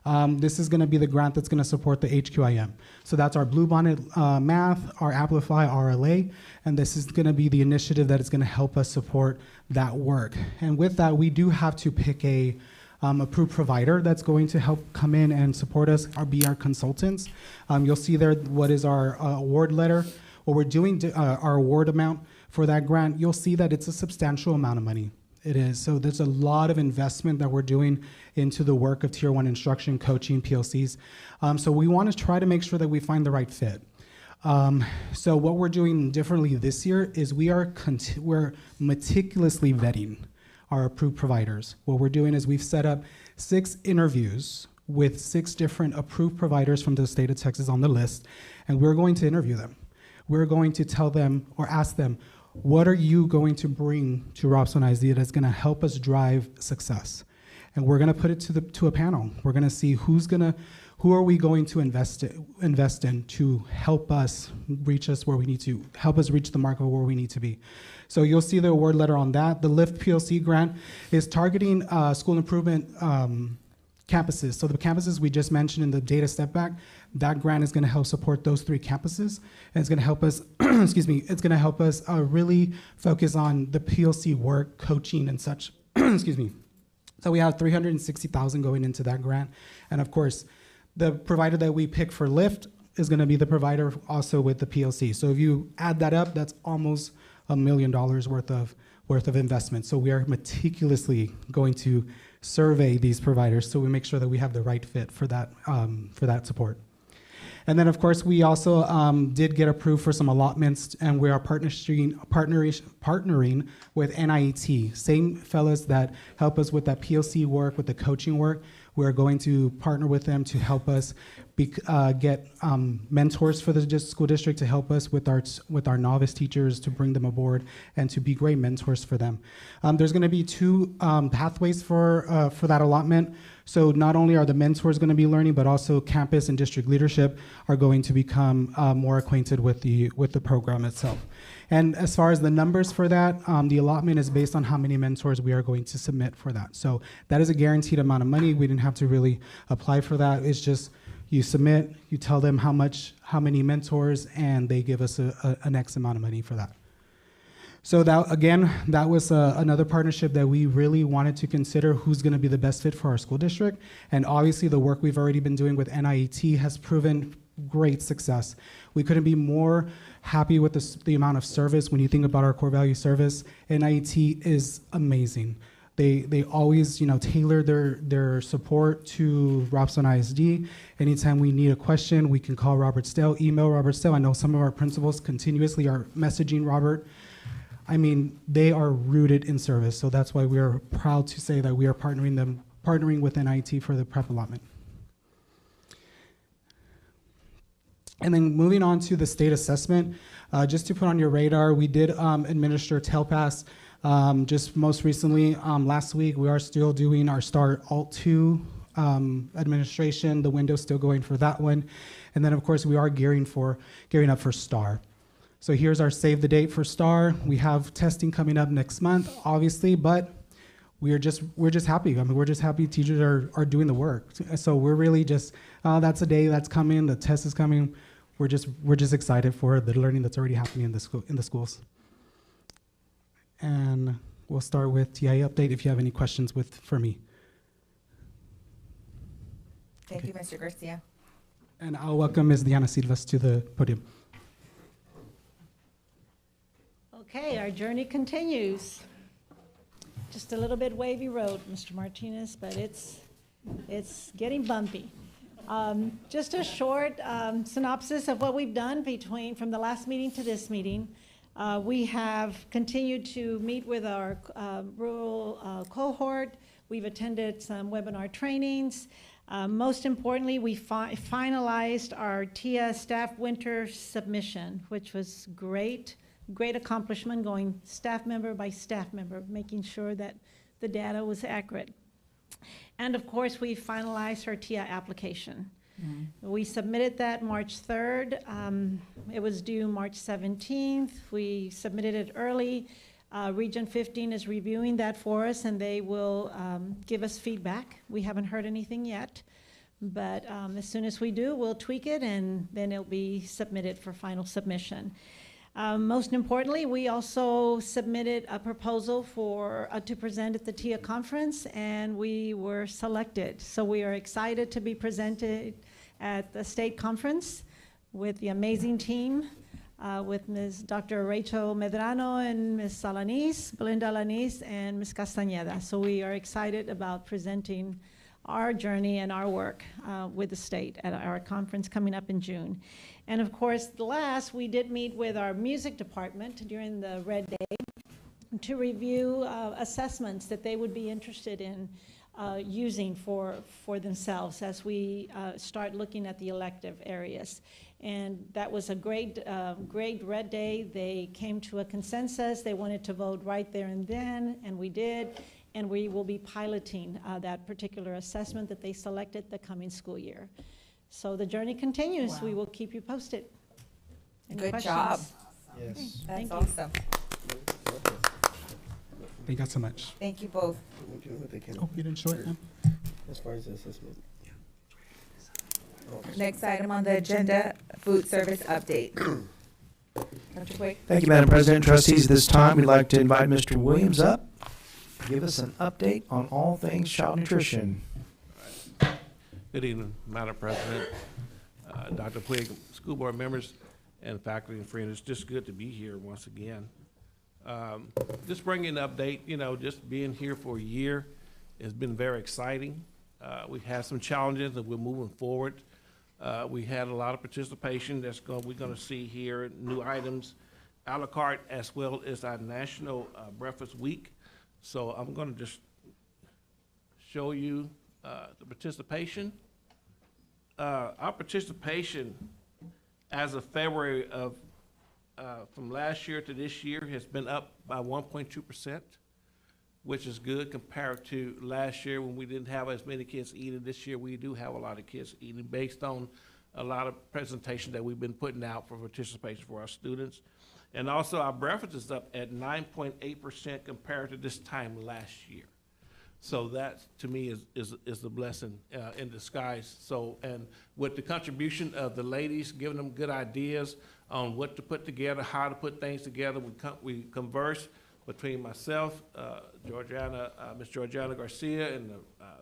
This is going to be the grant that's going to support the HQIM. So that's our Bluebonnet math, our Amplify RLA, and this is going to be the initiative that is going to help us support that work. And with that, we do have to pick a approved provider that's going to help come in and support us, or be our consultants. You'll see there what is our award letter, what we're doing, our award amount for that grant. You'll see that it's a substantial amount of money. It is. So there's a lot of investment that we're doing into the work of Tier 1 instruction, coaching, PLCs. So we want to try to make sure that we find the right fit. So what we're doing differently this year is we're meticulously vetting our approved providers. What we're doing is we've set up 6 interviews with 6 different approved providers from the state of Texas on the list, and we're going to interview them. We're going to tell them or ask them, what are you going to bring to Robson ISD that's going to help us drive success? And we're going to put it to a panel. We're going to see who are we going to invest in to help us reach the mark of where we need to be. So you'll see the award letter on that. The LIFT PLC grant is targeting school improvement campuses. So the campuses we just mentioned in the data step back, that grant is going to help support those 3 campuses, and it's going to help us, excuse me, it's going to help us really focus on the PLC work, coaching, and such. Excuse me. So we have $360,000 going into that grant, and of course, the provider that we pick for LIFT is going to be the provider also with the PLC. So if you add that up, that's almost $1 million worth of investment. So we are meticulously going to survey these providers so we make sure that we have the right fit for that support. And then, of course, we also did get approved for some allotments, and we are partnering with NIET, same fellas that help us with that PLC work, with the coaching work. We're going to partner with them to help us get mentors for the school district to help us with our novice teachers, to bring them aboard and to be great mentors for them. There's going to be 2 pathways for that allotment. So not only are the mentors going to be learning, but also campus and district leadership are going to become more acquainted with the program itself. And as far as the numbers for that, the allotment is based on how many mentors we are going to submit for that. So that is a guaranteed amount of money. We didn't have to really apply for that. It's just you submit, you tell them how many mentors, and they give us an X amount of money for that. So that was another partnership that we really wanted to consider who's going to be the best fit for our school district. And obviously the work we've already been doing with NIET has proven great success. We couldn't be more happy with the amount of service. When you think about our core value service, NIET is amazing. They always, tailor their support to Robson ISD. Anytime we need a question, we can call Robert Stell, email Robert Stell. I know some of our principals continuously are messaging Robert. I mean, they are rooted in service, so that's why we are proud to say that we are partnering with NIT for the prep allotment. And then moving on to the state assessment, just to put on your radar, we did administer TELPAS just most recently. Last week, we are still doing our STAR Alt 2 administration. The window's still going for that one. And then, of course, we are gearing up for STAR. So here's our save the date for STAR. We have testing coming up next month, obviously, but we're just happy. I mean, we're just happy teachers are doing the work. So we're really just, that's a day that's coming, the test is coming. We're just excited for the learning that's already happening in the schools. And we'll start with TIA update if you have any questions for me. Thank you, Mr. Garcia. And I'll welcome Ms. Diana Silvas to the podium. Okay, our journey continues. Just a little bit wavy road, Mr. Martinez, but it's getting bumpy. Just a short synopsis of what we've done from the last meeting to this meeting. We have continued to meet with our rural cohort. We've attended some webinar trainings. Most importantly, we finalized our TIA staff winter submission, which was great accomplishment, going staff member by staff member, making sure that the data was accurate. And of course, we finalized our TIA application. Mm-hmm. We submitted that March 3rd. It was due March 17th. We submitted it early. Region 15 is reviewing that for us, and they will give us feedback. We haven't heard anything yet, but as soon as we do, we'll tweak it, and then it'll be submitted for final submission. Most importantly, we also submitted a proposal to present at the TIA conference, and we were selected. So we are excited to be presented at the state conference with the amazing team, with Ms. Dr. Rachel Medrano and Ms. Alanis, Belinda Alanis, and Ms. Castañeda. So we are excited about presenting our journey and our work with the state at our conference coming up in June. And of course, last, we did meet with our music department during the Red Day to review assessments that they would be interested in using for themselves as we start looking at the elective areas. And that was a great Red Day. They came to a consensus. They wanted to vote right there and then, and we did. And we will be piloting that particular assessment that they selected the coming school year. So the journey continues. Wow. We will keep you posted. Any Good questions? job. Yes. That's Thank you. awesome. Thank you so much. Thank you both. Oh, you didn't show it, ma'am? As far as the assessment. Next item on the agenda, food service update. Dr. Quake. Thank you, Madam President and trustees. At this time, we'd like to invite Mr. Williams up to give us an update on all things child nutrition. Good evening, Madam President, Dr. Puig, school board members, and faculty and friends. It's just good to be here once again. Just bringing an update, just being here for a year has been very exciting. We've had some challenges and we're moving forward. We had a lot of participation we're gonna see here, new items, a la carte, as well as our National Breakfast Week. So I'm gonna just show you the participation. Our participation as of February from last year to this year has been up by 1.2%, which is good compared to last year when we didn't have as many kids eating. This year we do have a lot of kids eating based on a lot of presentations that we've been putting out for participation for our students. And also our breakfast is up at 9.8% compared to this time last year. So that, to me, is a blessing in disguise. So, and with the contribution of the ladies, giving them good ideas on what to put together, how to put things together, we converse between myself, Miss Georgiana Garcia, and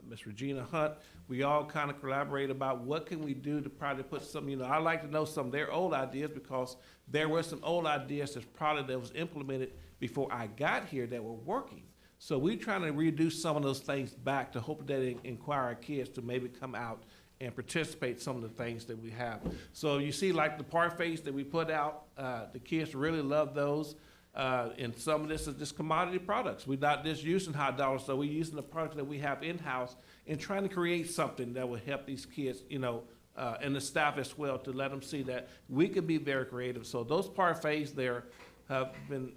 Miss Regina Hunt. We all kind of collaborate about what can we do to probably put some, I like to know some of their old ideas, because there were some old ideas that was implemented before I got here that were working. So we're trying to redo some of those things back to hope that it inquire our kids to maybe come out and participate in some of the things that we have. So you see, like the parfaits that we put out, the kids really love those. And some of this is just commodity products. We're not just using hot dollars, so we're using the products that we have in-house and trying to create something that will help these kids, and the staff as well, to let them see that we can be very creative. So those parfaits there have been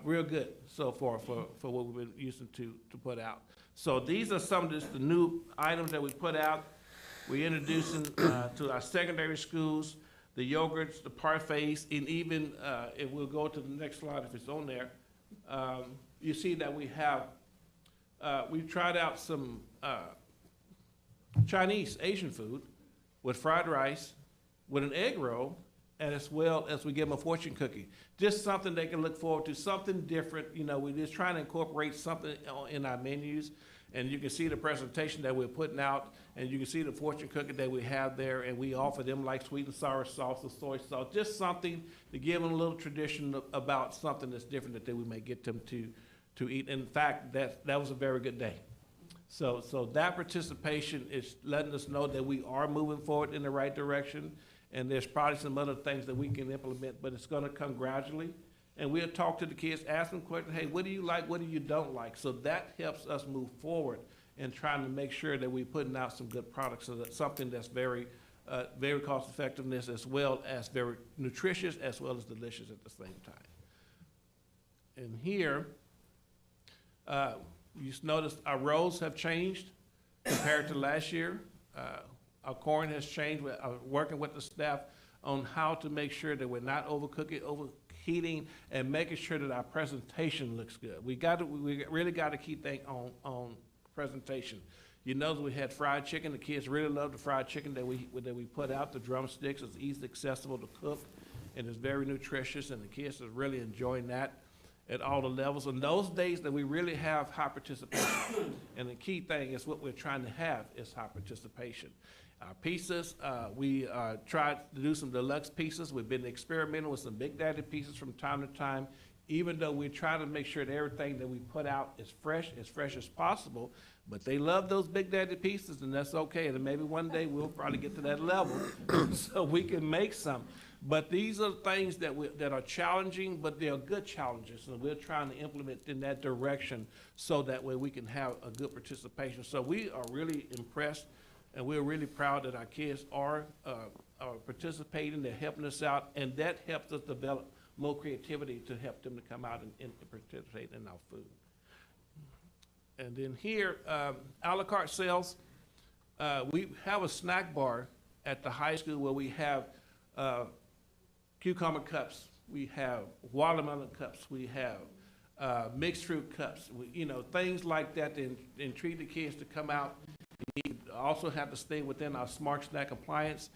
real good so far for what we've been using to put out. So these are some of the new items that we put out. We're introducing to our secondary schools the yogurts, the parfaits, and even if we'll go to the next slide if it's on there, you see that we have, we've tried out some Chinese, Asian food with fried rice, with an egg roll, and as well as we give them a fortune cookie. Just something they can look forward to, something different. We're just trying to incorporate something in our menus. And you can see the presentation that we're putting out, and you can see the fortune cookie that we have there, and we offer them like sweet and sour sauce or soy sauce, just something to give them a little tradition about something that's different that we may get them to eat. In fact, that was a very good day. So that participation is letting us know that we are moving forward in the right direction, and there's probably some other things that we can implement, but it's gonna come gradually. And we'll talk to the kids, ask them questions, hey, what do you like, what do you don't like? So that helps us move forward in trying to make sure that we're putting out some good products, so that's something that's very, very cost effectiveness, as well as very nutritious, as well as delicious at the same time. And here, you notice our roles have changed compared to last year. Our corn has changed. We're working with the staff on how to make sure that we're not overheating, and making sure that our presentation looks good. We really got to keep things on presentation. You know that we had fried chicken. The kids really love the fried chicken that we put out. The drumsticks is easily accessible to cook, and it's very nutritious, and the kids are really enjoying that at all the levels. And those days that we really have high participation, and the key thing is what we're trying to have is high participation. Our pizzas, we tried to do some deluxe pizzas. We've been experimenting with some Big Daddy pizzas from time to time, even though we try to make sure that everything that we put out is fresh as possible. But they love those Big Daddy pizzas, and that's okay. And maybe one day we'll probably get to that level so we can make some. But these are things that are challenging, but they are good challenges, and we're trying to implement in that direction so that way we can have a good participation. So we are really impressed. And we're really proud that our kids are participating, they're helping us out, and that helps us develop more creativity to help them to come out and participate in our food. And then here, a la carte sales, we have a snack bar at the high school where we have cucumber cups, we have watermelon cups, we have mixed fruit cups, things like that to entreat the kids to come out. We also have to stay within our Smart Snack compliance.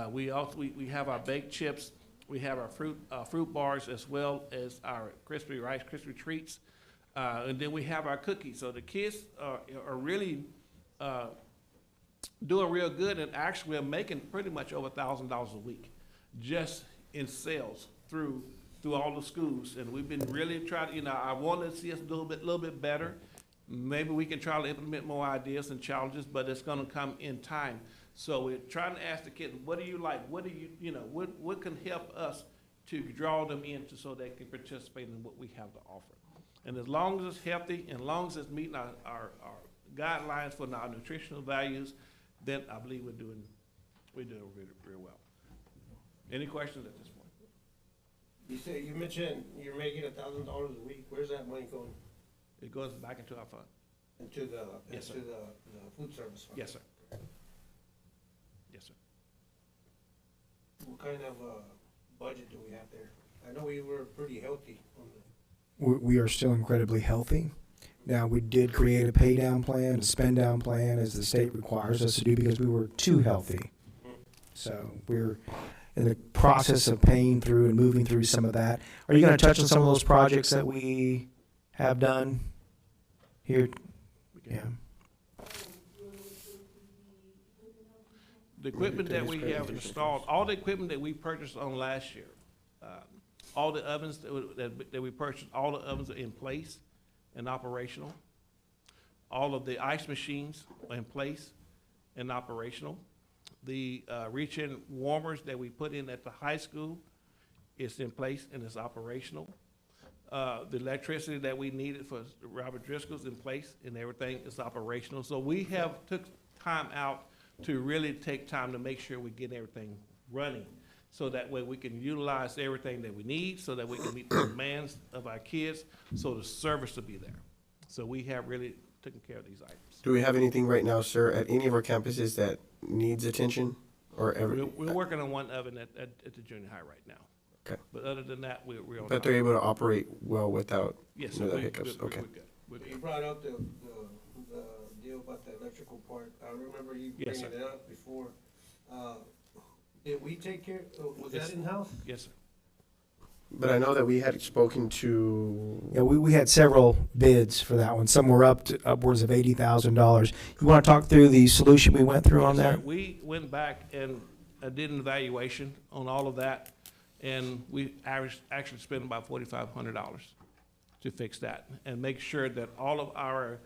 We have our baked chips, we have our fruit bars, as well as our crispy Rice Krispie treats, and then we have our cookies. So the kids are really doing real good, and actually are making pretty much over $1,000 a week just in sales through all the schools. And we've been really trying. I want to see us do a little bit better. Maybe we can try to implement more ideas and challenges, but it's going to come in time. So we're trying to ask the kids, what do you like? What do what can help us to draw them into so they can participate in what we have to offer? And as long as it's healthy, and as long as it's meeting our guidelines for our nutritional values, then I believe we're doing really well. Any questions at this point? You mentioned you're making $1,000 a week. Where's that money going? It goes back into our fund. Into the Yes, sir. the food service fund? Yes, sir. Yes, sir. What kind of budget do we have there? I know we were pretty healthy on the. We are still incredibly healthy. Now, we did create a pay down plan, a spend down plan, as the state requires us to do because we were too healthy. So we're in the process of paying through and moving through some of that. Are you going to touch on some of those projects that we have done here? Yeah. The equipment that we have installed, all the equipment that we purchased on last year, all the ovens that we purchased, all the ovens are in place and operational. All of the ice machines are in place and operational. The reach-in warmers that we put in at the high school is in place and is operational. The electricity that we needed for Robert Driscoll's in place and everything is operational. So we have took time out to really take time to make sure we get everything running. So that way we can utilize everything that we need, so that we can meet the demands of our kids, so the service will be there. So we have really taken care of these items. Do we have anything right now, sir, at any of our campuses that needs attention or ever? We're working on one oven at the junior high right now. Okay. But other than that, we're on. But they're able to operate well without Yes, the sir. hiccups. We're Okay. good. We're good. You brought up the deal about the electrical part. I remember you Yes, bringing sir. it up before. Did we take care, was Yes. that in-house? Yes, sir. But I know that we had spoken to. Yeah, we had several bids for that one. Some were up to upwards of $80,000. You want to talk through the solution we went through on Yes, sir. that? We went back and did an evaluation on all of that, and we actually spent about $4,500 to fix that and make sure that all of our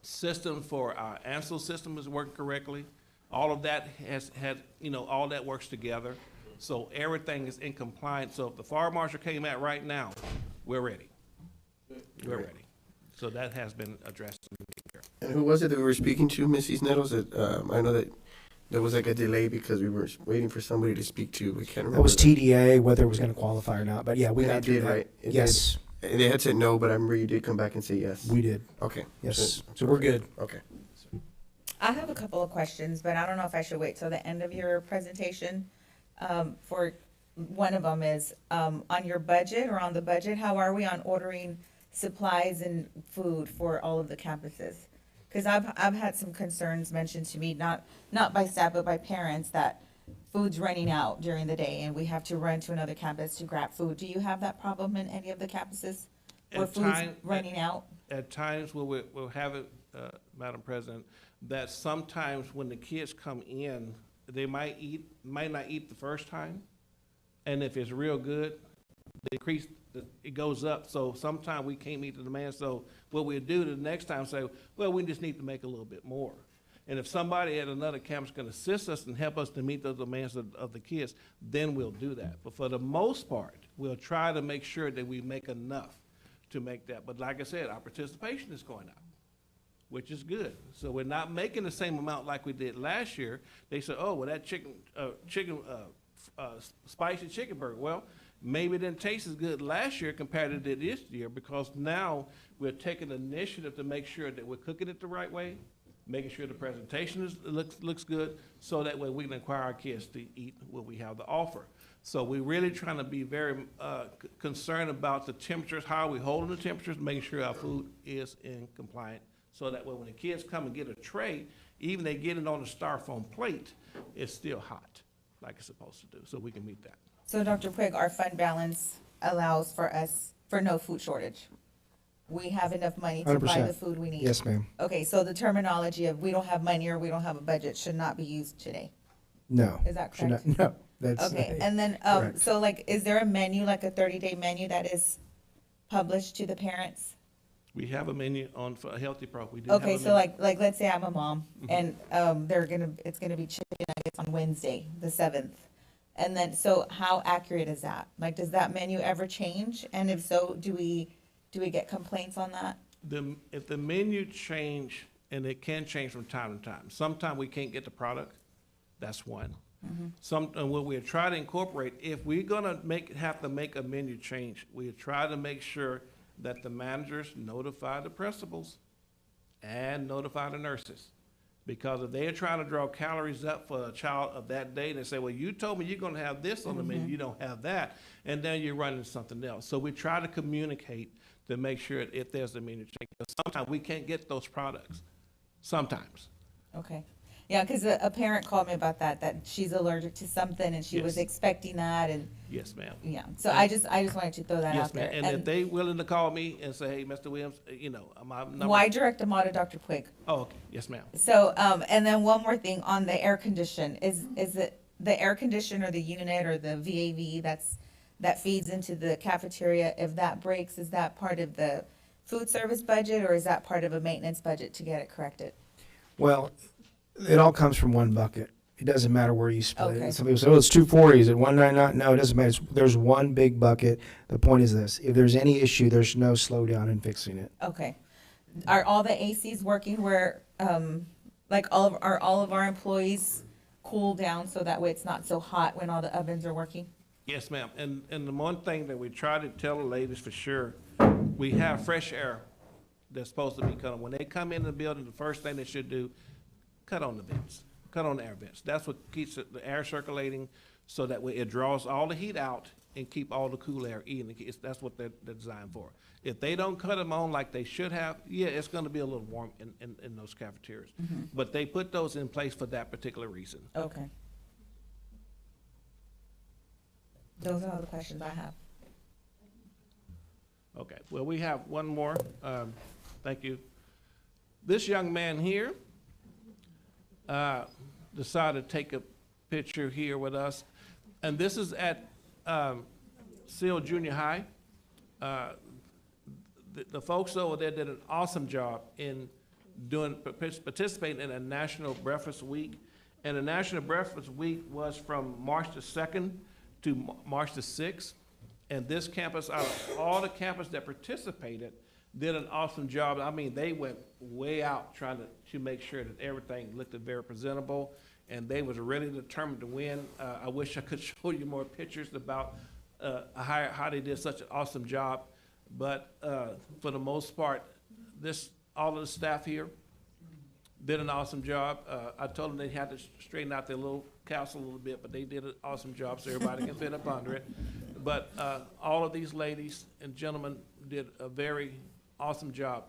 system for our Ansel system is working correctly. All of that has had, all that works together. So everything is in compliance. So if the fire marshal came out right now, we're ready. We're ready. So that has been addressed and taken care of. And who was it that we were speaking to, Mrs. Nettles? I know that there was like a delay because we were waiting for somebody to speak to. We can't remember. That was TDA, whether it was going to qualify or not. But yeah, we And got it through did, that. right? It Yes, did. They had said no, but I remember you did come back and say yes. we did. Okay. Yes. So we're good. Okay. I have a couple of questions, but I don't know if I should wait till the end of your presentation. For one of them is on your budget or on the budget, how are we on ordering supplies and food for all of the campuses? Because I've had some concerns mentioned to me, not by staff, but by parents, that food's running out during the day and we have to run to another campus to grab food. Do you have that problem in any of the campuses where At food's time- running out? At times we'll have it, Madam President, that sometimes when the kids come in, they might not eat the first time. And if it's real good, it goes up. So sometimes we can't meet the demand. So what we'll do the next time, say, well, we just need to make a little bit more. And if somebody at another campus can assist us and help us to meet those demands of the kids, then we'll do that. But for the most part, we'll try to make sure that we make enough to make that. But like I said, our participation is going up, which is good. So we're not making the same amount like we did last year. They said, oh, well, that spicy chicken burger. Well, maybe it didn't taste as good last year compared to this year because now we're taking the initiative to make sure that we're cooking it the right way, making sure the presentation looks good, so that way we can inquire our kids to eat what we have to offer. So we're really trying to be very concerned about the temperatures, how are we holding the temperatures, making sure our food is in compliance, so that way when the kids come and get a tray, even they get it on a styrofoam plate, it's still hot, like it's supposed to do, so we can meet that. So Dr. Quigg, our fund balance allows for us for no food shortage. We have enough money to buy 100%. the food we need. Yes, ma'am. Okay, so the terminology of we don't have money or we don't have a budget should not be used today. No. Is that Should correct? not- No. That's, Okay, and then, correct. so like, is there a menu, like a 30-day menu that is published to the parents? We have a menu on for a healthy pro. We do have a Okay, so menu. like, let's say I'm a mom and, it's gonna be chicken nuggets on Wednesday, the 7th. And then, so how accurate is that? Like, does that menu ever change? And if so, do we get complaints on that? If the menu change, and it can change from time to time, sometimes we can't get the product, that's one. And what we're trying to incorporate, if we're gonna have to make a menu change, we try to make sure that the managers notify the principals and notify the nurses. Because if they're trying to draw calories up for a child of that day, and they say, well, you told me you're gonna have this on the menu, you don't have that, and then you're running something else. So we try to communicate to make sure if there's a menu change. Sometimes we can't get those products, sometimes. Okay. Yeah, because a parent called me about that she's allergic to something and she was Yes. expecting that and, Yes, ma'am. yeah. So I just wanted to throw that Yes, out there. ma'am. And if they willing to call me and say, hey, Mr. Williams, you know, my number. Why direct them all to Dr. Puig? Oh, okay. Yes, ma'am. So, and then one more thing on the air condition, is it the air conditioner, or the unit or the VAV that feeds into the cafeteria, if that breaks, is that part of the food service budget or is that part of a maintenance budget to get it corrected? Well, it all comes from one bucket. It doesn't matter where you split Okay. it. Some people say, oh, it's 240, is it 199? No, it doesn't matter. There's one big bucket. The point is this, if there's any issue, there's no slowdown in fixing it. Okay. Are all the ACs working where, like are all of our employees cool down so that way it's not so hot when all the ovens are working? Yes, ma'am. And the one thing that we try to tell the ladies for sure, we have fresh air that's supposed to be coming. When they come in the building, the first thing they should do, cut on the vents, cut on the air vents. That's what keeps the air circulating so that way it draws all the heat out and keep all the cool air in. That's what they're designed for. If they don't cut them on like they should have, yeah, it's gonna be a little warm in those cafeterias. But they put those in place for that particular reason. Okay. Those are all the questions I have. Okay, well, we have one more. Thank you. This young man here decided to take a picture here with us. And this is at Seal Junior High. The folks over there did an awesome job in participating in a National Breakfast Week. And the National Breakfast Week was from March the 2nd to March the 6th. And this campus, out of all the campuses that participated, did an awesome job. I mean, they went way out trying to make sure that everything looked very presentable, and they was really determined to win. I wish I could show you more pictures about how they did such an awesome job, but for the most part, all of the staff here did an awesome job. I told them they had to straighten out their little castle a little bit, but they did an awesome job so everybody can fit up under it. But all of these ladies and gentlemen did a very awesome job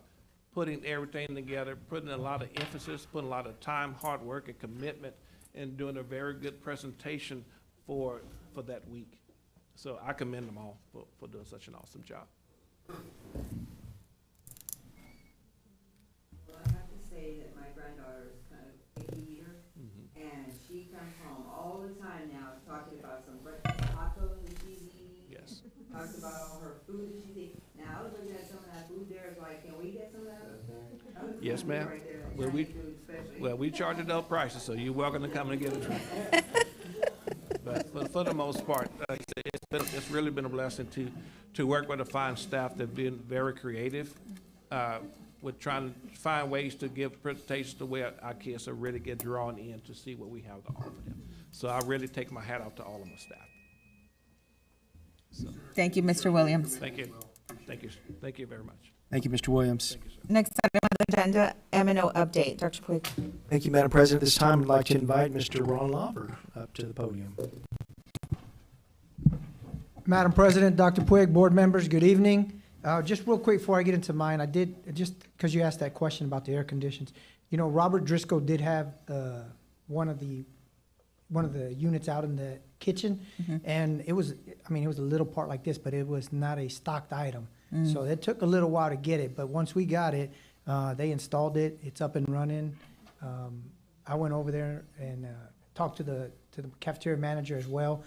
putting everything together, putting a lot of emphasis, putting a lot of time, hard work, and commitment, and doing a very good presentation for that week. So I commend them all for doing such an awesome job. Well, I have to say that my granddaughter is kind of picky eater, and she comes home all the time now talking about some breakfast tacos that she's eating. Yes. Talks about all her food that she's eating. Now, I was looking at some of that food there, it's like, can we get some of that? Yes, ma'am. Right there, Well, Chinese food especially. Well, we charge adult prices, so you're welcome to come and get a treat. But for the most part, it's really been a blessing to work with a fine staff that's been very creative with trying to find ways to give presentations to where our kids will really get drawn in to see what we have to offer them. So I really take my hat off to all of my staff. So, Thank you, Mr. Williams. thank you. Thank you. Thank you very much. Thank you, Mr. Williams. Thank you, sir. Next item on the agenda, M&O update. Dr. Puig. Thank you, Madam President. This time, I'd like to invite Mr. Ron Lauber up to the podium. Madam President, Dr. Puig, board members, good evening. Just real quick before I get into mine, I did, just because you asked that question about the air conditions, you know, Robert Driscoll did have one of the units out in the kitchen, and it was, I mean, it was a little part like this, but it was not a stocked item. So it took a little while to get it, but once we got it, they installed it. It's up and running. I went over there and talked to the cafeteria manager as well.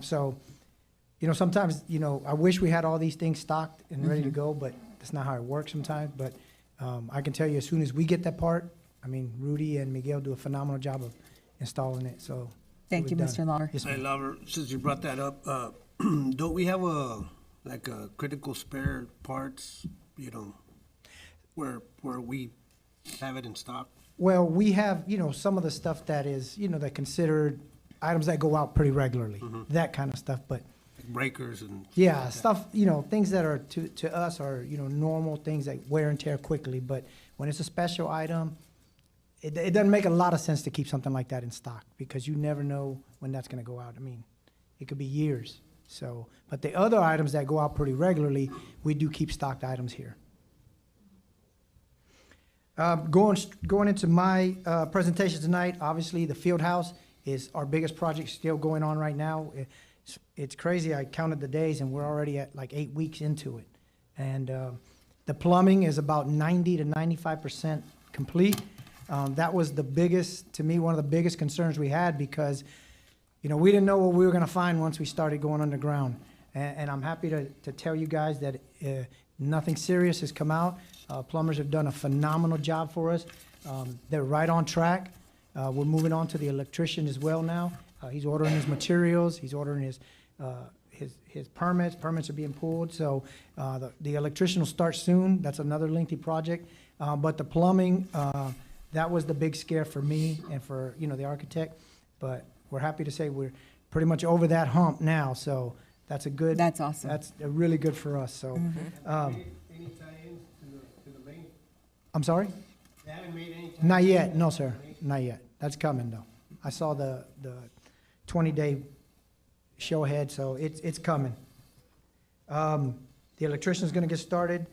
So, you know, sometimes, you know, I wish we had all these things stocked and ready to go, but that's not how it works sometimes. But I can tell you, as soon as we get that part, I mean, Rudy and Miguel do a phenomenal job of installing it. So Thank you, Mr. Lauber. Yes, Hey, ma'am. Lauber, since you brought that up, don't we have a critical spare parts, you know, where we have it in stock? Well, we have, you know, some of the stuff that is, you know, that considered items that go out pretty regularly, that kind of stuff. But Like breakers and. yeah, stuff, you know, things that are to us are, you know, normal things that wear and tear quickly. But when it's a special item, it doesn't make a lot of sense to keep something like that in stock because you never know when that's gonna go out. I mean, it could be years. So, but the other items that go out pretty regularly, we do keep stocked items here. Going into my presentation tonight, obviously the field house is our biggest project still going on right now. It's crazy. I counted the days and we're already at like 8 weeks into it. And the plumbing is about 90 to 95% complete. That was the biggest, to me, one of the biggest concerns we had because, you know, we didn't know what we were gonna find once we started going underground. And I'm happy to tell you guys that nothing serious has come out. Plumbers have done a phenomenal job for us. They're right on track. We're moving on to the electrician as well now. He's ordering his materials. He's ordering his permits. Permits are being pulled. So the electrician will start soon. That's another lengthy project. But the plumbing, that was the big scare for me and for, you know, the architect. But we're happy to say we're pretty much over that hump now. So that's a good. That's awesome. That's really good for us. So. Any tie-ins to the main? I'm sorry? They haven't made any tie-ins? Not yet, no, sir, not yet. That's coming, though. I saw the 20-day show ahead, so it's coming. The electrician's gonna get started.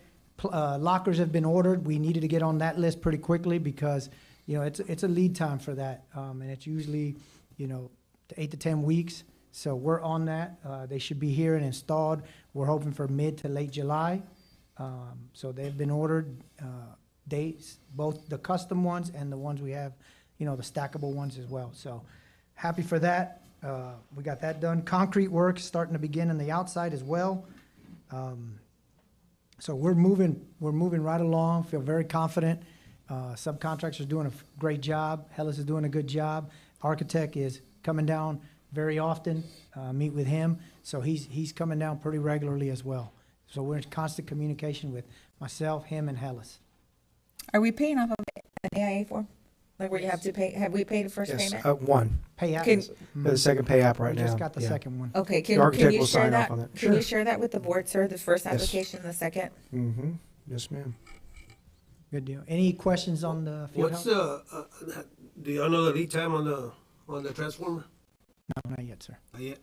Lockers have been ordered. We needed to get on that list pretty quickly because, you know, it's a lead time for that. And it's usually, you know, 8 to 10 weeks. So we're on that. They should be here and installed. We're hoping for mid to late July. So they've been ordered, dates, both the custom ones and the ones we have, you know, the stackable ones as well. So happy for that. We got that done. Concrete work starting to begin on the outside as well. So we're moving right along. Feel very confident. Subcontractors are doing a great job. Hellas is doing a good job. Architect is coming down very often. Meet with him. So he's coming down pretty regularly as well. So we're in constant communication with myself, him, and Hellas. Are we paying off of an AIA form? Like where you have to pay, have we paid the first Yes, payment? one. Pay app. Can- The second pay app right We now. just got the yeah. second one. Okay, The can architect you will share sign that? off on that. Can you Sure. share that with the board, sir, the first Yes. application and the second? Mm-hmm. Yes, ma'am. Good deal. Any questions on the field What's house? do y'all know the lead time on the transformer? No, not yet, sir. Not yet?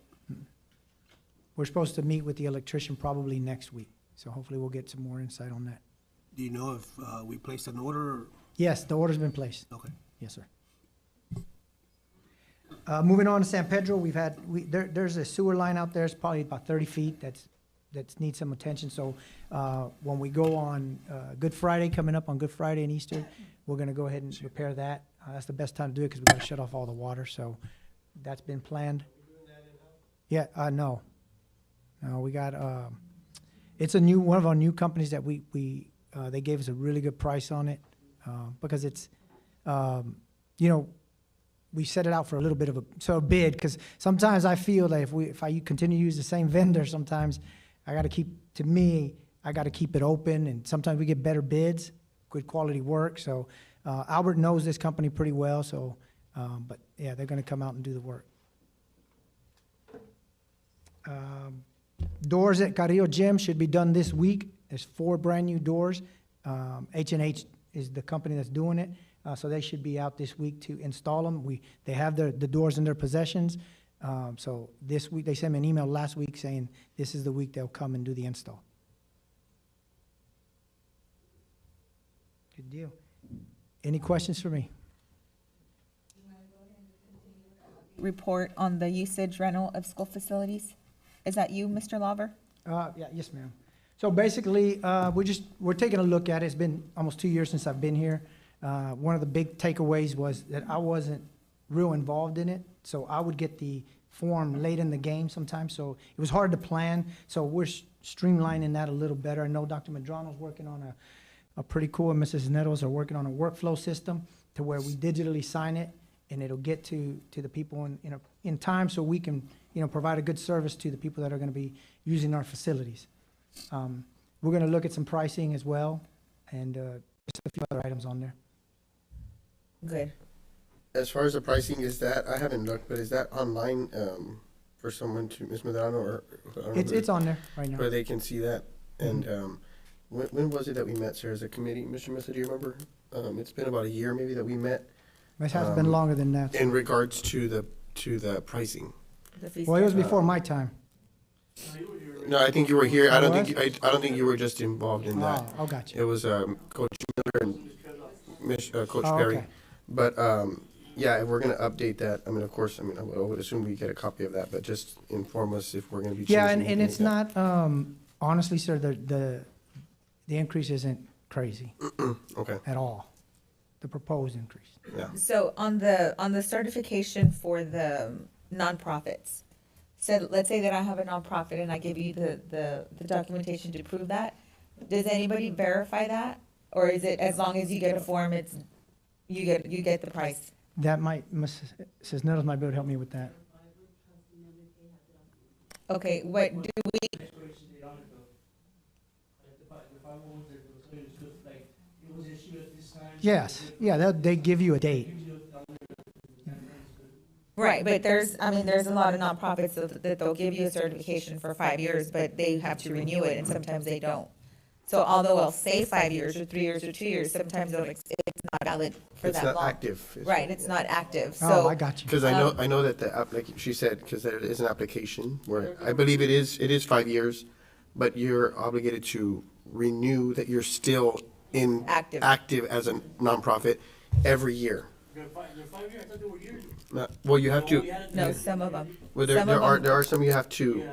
We're supposed to meet with the electrician probably next week. So hopefully we'll get some more insight on that. Do you know if we placed an order? Or? Yes, the order's been placed. Okay. Yes, sir. Moving on to San Pedro, there's a sewer line out there. It's probably about 30 feet. That needs some attention. So when we go on Good Friday, coming up on Good Friday and Easter, we're going to go ahead and repair that. That's the best time to do it because we've got to shut off all the water. So that's been planned. Yeah, no. No, we got, it's one of our new companies that they gave us a really good price on it because it's, you know, we set it out for a little bit of a bid because sometimes I feel that if I continue to use the same vendor, sometimes I got to keep it open, and sometimes we get better bids, good quality work. So Albert knows this company pretty well. So, but yeah, they're going to come out and do the work. Doors at Carrillo Gym should be done this week. There's 4 brand new doors. H&H is the company that's doing it. So they should be out this week to install them. They have the doors in their possessions. So this week, they sent me an email last week saying this is the week they'll come and do the install. Good deal. Any questions for me? Report on the usage rental of school facilities. Is that you, Mr. Lawver? Yeah, yes, ma'am. So basically, we're taking a look at it. It's been almost 2 years since I've been here. One of the big takeaways was that I wasn't real involved in it, so I would get the form late in the game sometimes, so it was hard to plan. So we're streamlining that a little better. I know Dr. Medrano's working on a pretty cool, and Mrs. Nettles are working on a workflow system to where we digitally sign it, and it'll get to the people in time, so we can provide a good service to the people that are going to be using our facilities. We're going to look at some pricing as well, and just a few other items on there. Good. As far as the pricing, I haven't looked, but is that online for someone to, Ms. Medrano, or? It's on there right now. Where they can see that. And when was it that we met, sir, as a committee? Mr. Mesa, do you remember? It's been about a year maybe that we met It has been longer than that. In regards to the pricing. The fee Well, it was schedule. before my time. No, I think you were here. I don't I think I don't think you were just involved in that. Oh, gotcha. It was Coach Miller and Coach Oh, Perry. okay. But yeah, if we're gonna update that, I mean, of course, I mean, I would assume we get a copy of that, but just inform us if we're gonna be changing. Yeah, and anything it's like not, honestly, sir, the increase isn't crazy that. Okay, at all, the proposed increase. yeah. So on the certification for the nonprofits, so let's say that I have a nonprofit and I give you the documentation to prove that. Does anybody verify that? Or is it as long as you get a form, it's, you get the price? That might, Mrs. Nettles might be able to help me with that. Okay, what do we, Yes, yeah, they give you a date. right, but there's a lot of nonprofits that they'll give you a certification for 5 years, but they have to renew it and sometimes they don't. So although I'll say 5 years or 3 years or 2 years, sometimes it's not valid for It's that not long. active. Right, it's not active, so. Oh, I got you. Because I know that like she said, because there is an application where I believe it is 5 years, but you're obligated to renew that you're still active as a nonprofit every year. Well, you have to. No, some of them. Well, Some of them- there are some you have to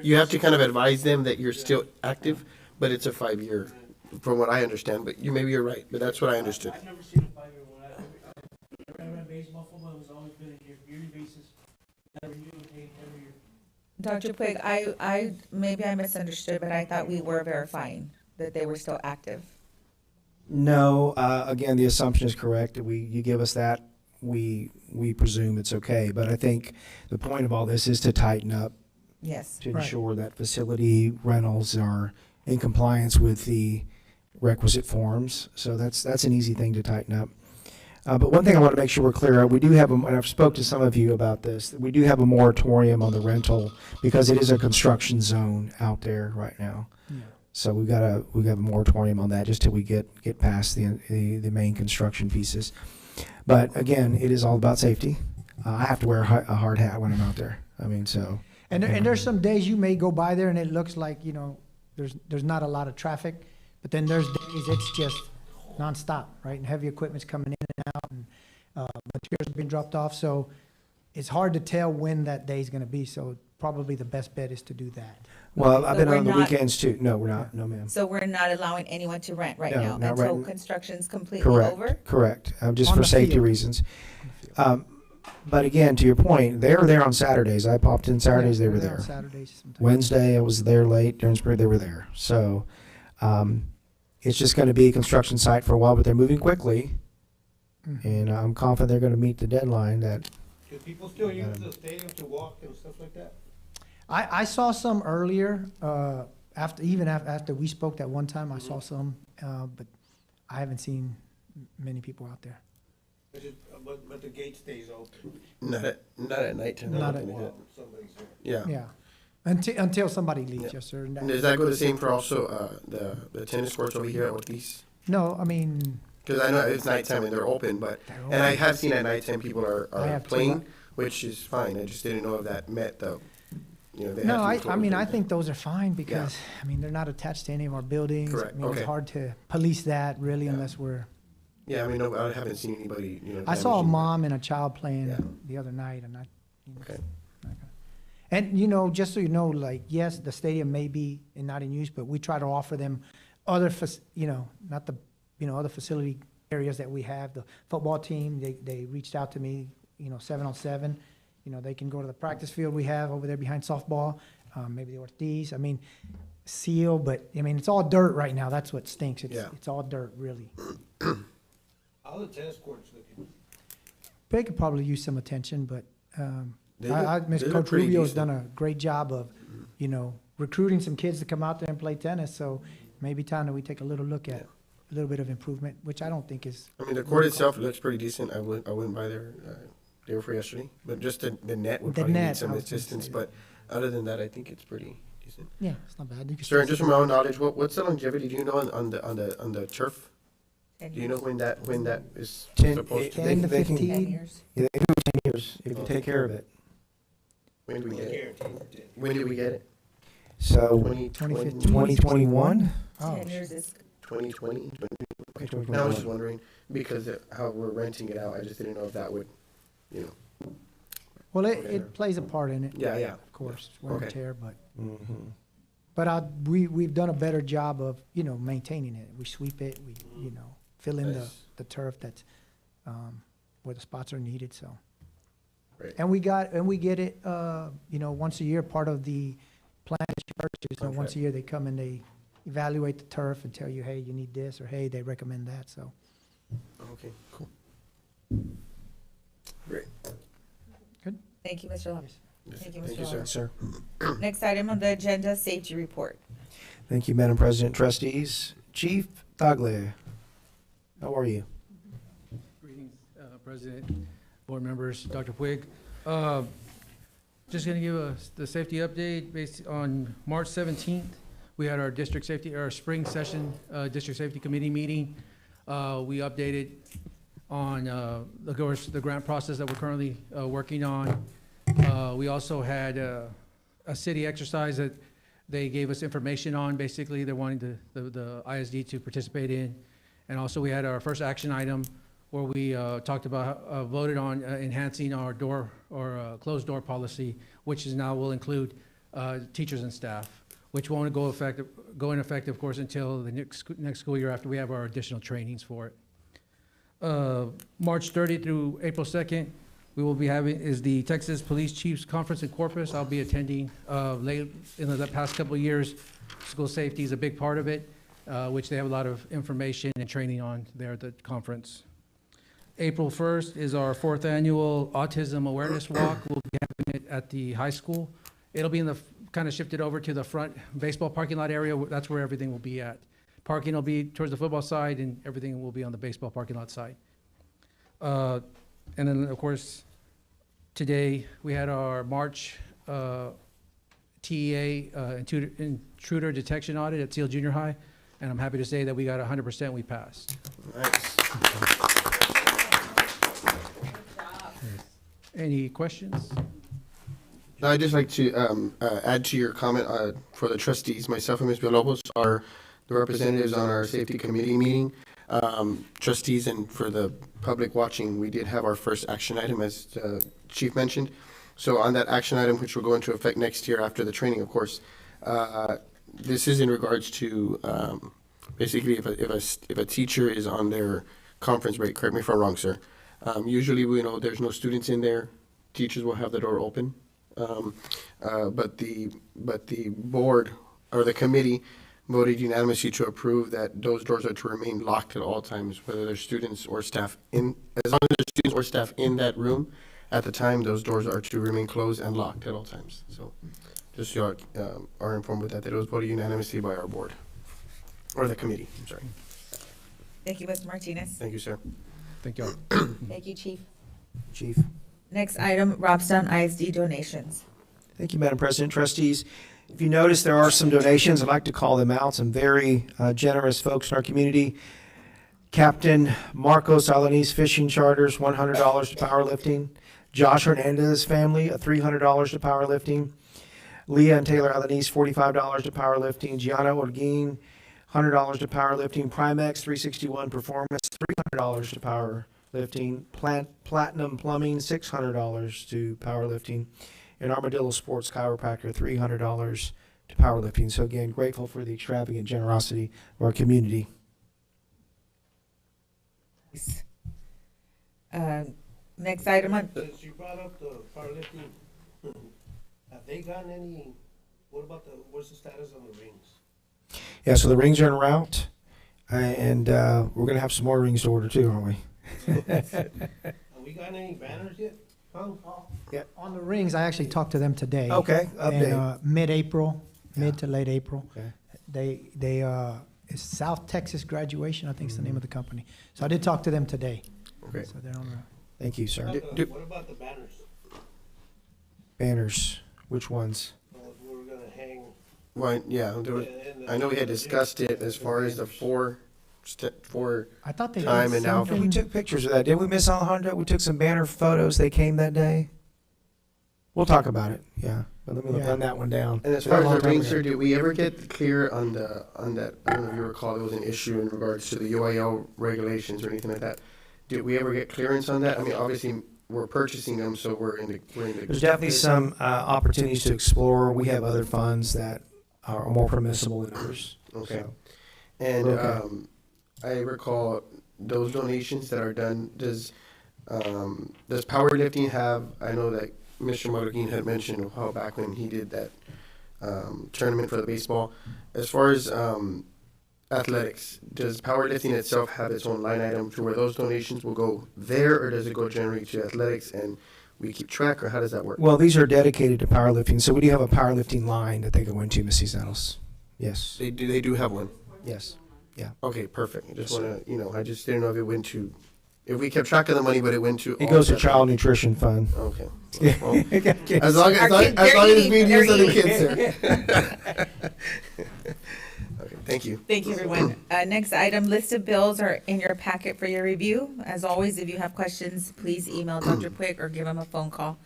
you have to kind of advise them that you're still active, but it's a 5 year, from what I understand. But maybe you're right, but that's what I understood. I've never seen a 5-year one. I ran baseball, football, it was always been a yearly basis. Never knew it paid every year. Dr. Puig, maybe I misunderstood, but I thought we were verifying that they were still active. No, again, the assumption is correct. You give us that, we presume it's okay. But I think the point of all this is to tighten up, Yes. to Right. ensure that facility rentals are in compliance with the requisite forms. So that's an easy thing to tighten up. But one thing I want to make sure we're clear on, we do have, and I've spoke to some of you about this, we do have a moratorium on the rental because it is a construction zone out there right now. Yeah. So we got a moratorium on that just till we get past the main construction pieces. But again, it is all about safety. I have to wear a hard hat when I'm out there. I mean, so. And there's some days you may go by there and it looks like, there's not a lot of traffic, but then there's days it's just nonstop, right? And heavy equipment's coming in and out, and materials being dropped off, so it's hard to tell when that day's gonna be, so probably the best bet is to do that. Well, I've So been we're on the not- weekends too. No, we're not. No, ma'am. So we're not allowing anyone to rent right No, now not until right- construction's completely Correct. over? Correct. Just On for the safety field. reasons. But again, to your point, they were there on Saturdays. I popped in Saturdays. They were on there. Saturdays sometimes. Wednesday, I was there late. During spring, they were there. So it's just going to be a construction site for a while, but they're moving quickly, and I'm confident they're going to meet the deadline. That Do people still use the stadium to walk and stuff like that? I saw some earlier, after we spoke that one time, I saw some, but I haven't seen many people out there. But the gate stays open. Not at nighttime. Not I at- don't think Somebody's there. it- Yeah. Yeah, until somebody leaves, Yeah. yes, sir. and And does that go the same for also the tennis courts over here at Ortiz? No, I mean, Because I know it's nighttime and they're open, but They're and I open. have seen at nighttime people I are have too. playing, which is fine. I just didn't know if that met the, they no, have to be I closed mean, or I anything. think those are fine because, I mean, they're not attached to any of our buildings. Correct, I mean, okay. it's hard to police that really Yeah. unless we're, Yeah, I mean, no, I haven't seen anybody. I saw a damaging- mom and a child playing Yeah. the other night and Okay. And, just so you know, like, yes, the stadium may be not in use, but we try to offer them other, not the, other facility areas that we have. The football team, they reached out to me, 7-on-7. They can go to the practice field we have over there behind softball, maybe the Ortiz. I mean, Seal, but, I mean, it's all dirt right now. That's what stinks. Yeah. It's all dirt, really. How the tennis courts looking? They could probably use some attention, but They Ms. look Coach pretty Rubio has decent. done a great job of, recruiting some kids to come out there and play tennis. So maybe time that we take a little look at a little bit of improvement, which I don't think is. I mean, the court itself looks pretty decent. I went by there day before yesterday, but just the net would The probably net, need some I was gonna assistance. say. But other than that, I think it's pretty decent. Yeah, it's not bad. You can Sir, and still just from my own knowledge, what's the longevity? Do you know on the turf? 10 Do you know years. when that is 10 supposed to? 10 to they can- 15. 10 years. Yeah, they can do 10 years if you take care of it. When do we get it? When did we get it? So 2020? 2021. 10 years is 2020? Okay, I was 2021. just wondering, because of how we're renting it out, I just didn't know if that would, you know. Well, it plays a part in it. Yeah, yeah. Of course, wear and Okay. tear, but, Mhm. but we've done a better job of, maintaining it. We sweep it, we, fill in Nice. the turf that's, where the spots are needed, so. Right. And we get it, once a year, part of the plan that you purchase, once Contract. a year, they come and they evaluate the turf and tell you, hey, you need this, or hey, they recommend that, so. Okay, cool. Great. Thank you, Mr. Lopes. Yes, Thank you, Thank Mr. you, sir. Yes, sir. Next item on the agenda, safety report. Thank you, Madam President, trustees. Chief Tagle, how are you? Greetings, President, board members, Dr. Puig. Just going to give the safety update based on March 17th. We had our spring session, district safety committee meeting. We updated on, of course, the grant process that we're currently working on. We also had a city exercise that they gave us information on. Basically, they're wanting the ISD to participate in. And also, we had our first action item where we talked about, voted on enhancing our door or closed door policy, which is now will include teachers and staff, which won't go in effect, of course, until the next school year after we have our additional trainings for it. March 30th through April 2nd, we will be having is the Texas Police Chiefs Conference in Corpus. I'll be attending. Late in the past couple of years, school safety is a big part of it, which they have a lot of information and training on there at the conference. April 1st is our 4th annual Autism Awareness Walk. We'll be having it at the high school. It'll be kind of shifted over to the front baseball parking lot area. That's where everything will be at. Parking will be towards the football side, and everything will be on the baseball parking lot side. And then, of course, today we had our March TEA intruder detection audit at Seal Junior High, and I'm happy to say that we got 100%. We passed. Nice. Any questions? Now, I'd just like to add to your comment for the trustees. Myself and Ms. Villalobos are the representatives on our safety committee meeting. Trustees, and for the public watching, we did have our first action item, as the Chief mentioned. So on that action item, which will go into effect next year after the training, of course, this is in regards to basically if a teacher is on their conference break, correct me if I'm wrong, sir. Usually, we know there's no students in there. Teachers will have the door open. But the board or the committee voted unanimously to approve that those doors are to remain locked at all times, whether there's students or staff in, as long as there's students or staff in that room at the time, those doors are to remain closed and locked at all times. So just so you are informed with that it was voted unanimously by our board, or the committee, I'm sorry. Thank you, Mr. Martinez. Thank you, sir. Thank you. Thank you, Chief. Chief. Next item, Robstown ISD donations. Thank you, Madam President, trustees. If you notice, there are some donations. I'd like to call them out. Some very generous folks in our community. Captain Marcos Alanis Fishing Charters, $100 to powerlifting. Josh Hernandez family, $300 to powerlifting. Leah and Taylor Alanis, $45 to powerlifting. Gianna Orguin, $100 to powerlifting. Primex 361 Performance, $300 to powerlifting. Platinum Plumbing, $600 to powerlifting. And Armadillo Sports Chiropractor, $300 to powerlifting. So again, grateful for the extravagant generosity of our community. Next item on, Since you brought up the powerlifting, have they gotten any, what's the status on the rings? Yeah, so the rings are en route, and we're going to have some more rings to order too, aren't we? Have we gotten any banners yet? On the rings, I actually talked to them today. Okay, update. And, mid-April, mid to late April. Okay. They it's South Texas Graduation, I think is the name of the company. So I did talk to them today. Okay. So they're on the. Thank you, sir. What about the banners? Banners, which ones? We're gonna hang. Well, yeah, there was, I know we had discussed it as far as the 4 for I thought they time did and now. something. We took pictures of that, didn't we, Miss Alejandra? We took some banner photos. They came that day. We'll talk about it. Yeah, but let me run that one down. And as That far was a long as the time ring, ago. sir, did we ever get clear on that? I don't know if you recall, there was an issue in regards to the UIL regulations or anything like that. Did we ever get clearance on that? I mean, obviously, we're purchasing them, so we're in the. There's definitely some opportunities to explore. We have other funds that are more permissible than others. Okay. So, And okay. I recall those donations that are done. Does powerlifting have? I know that Mr. Marroquin had mentioned a while back when he did that tournament for the baseball. As far as athletics, does powerlifting itself have its own line item to where those donations will go there, or does it go generally to athletics and we keep track, or how does that work? Well, these are dedicated to powerlifting, so we do have a powerlifting line that they go into, Ms. Cisneros. Yes. They do have one. Yes. Yeah. Okay, perfect. I just Yes, want to, I just didn't know if it went to, if we kept track of the money, but it went to. It all goes to separate. Child Nutrition Fund. Okay. Yeah. Well, Okay. as long Our kids, as they're long as it's eating, being they're used on the eating. kids, sir. Okay, thank you. Thank you, everyone. Next item, list of bills are in your packet for your review. As always, if you have questions, please email Dr. Puig or give him a phone call.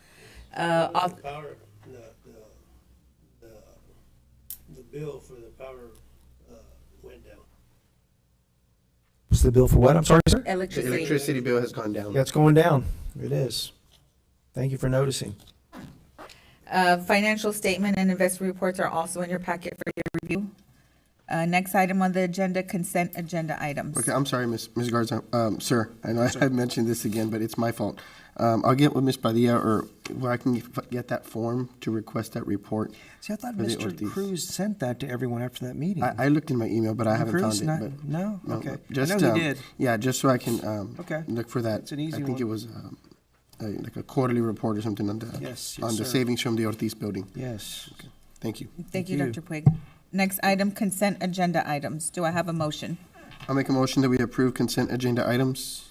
The bill for the power went down. What's the bill for what? I'm sorry, sir? The Electricity. electricity bill has gone down. Yeah, it's going down. It is. Thank you for noticing. Financial statement and investment reports are also in your packet for your review. Next item on the agenda, consent agenda items. Okay, I'm sorry, Ms. Garza. Sir, I know I've mentioned this again, but it's my fault. I'll get with Ms. Padilla, or where I can get that form to request that report. See, I thought for the Mr. Ortiz. Cruz sent that to everyone after that meeting. I looked in my email, but I haven't Cruz, found it. not- But no? Okay. Just, I know he did. Yeah, just so I can Okay. look for that. It's an easy I think one. it was like a quarterly report or something on the Yes, yes, on the sir. savings from the Ortiz building. Yes. Thank you. Thank you, you. Dr. Puig. Next item, consent agenda items. Do I have a motion? I'll make a motion that we approve consent agenda items.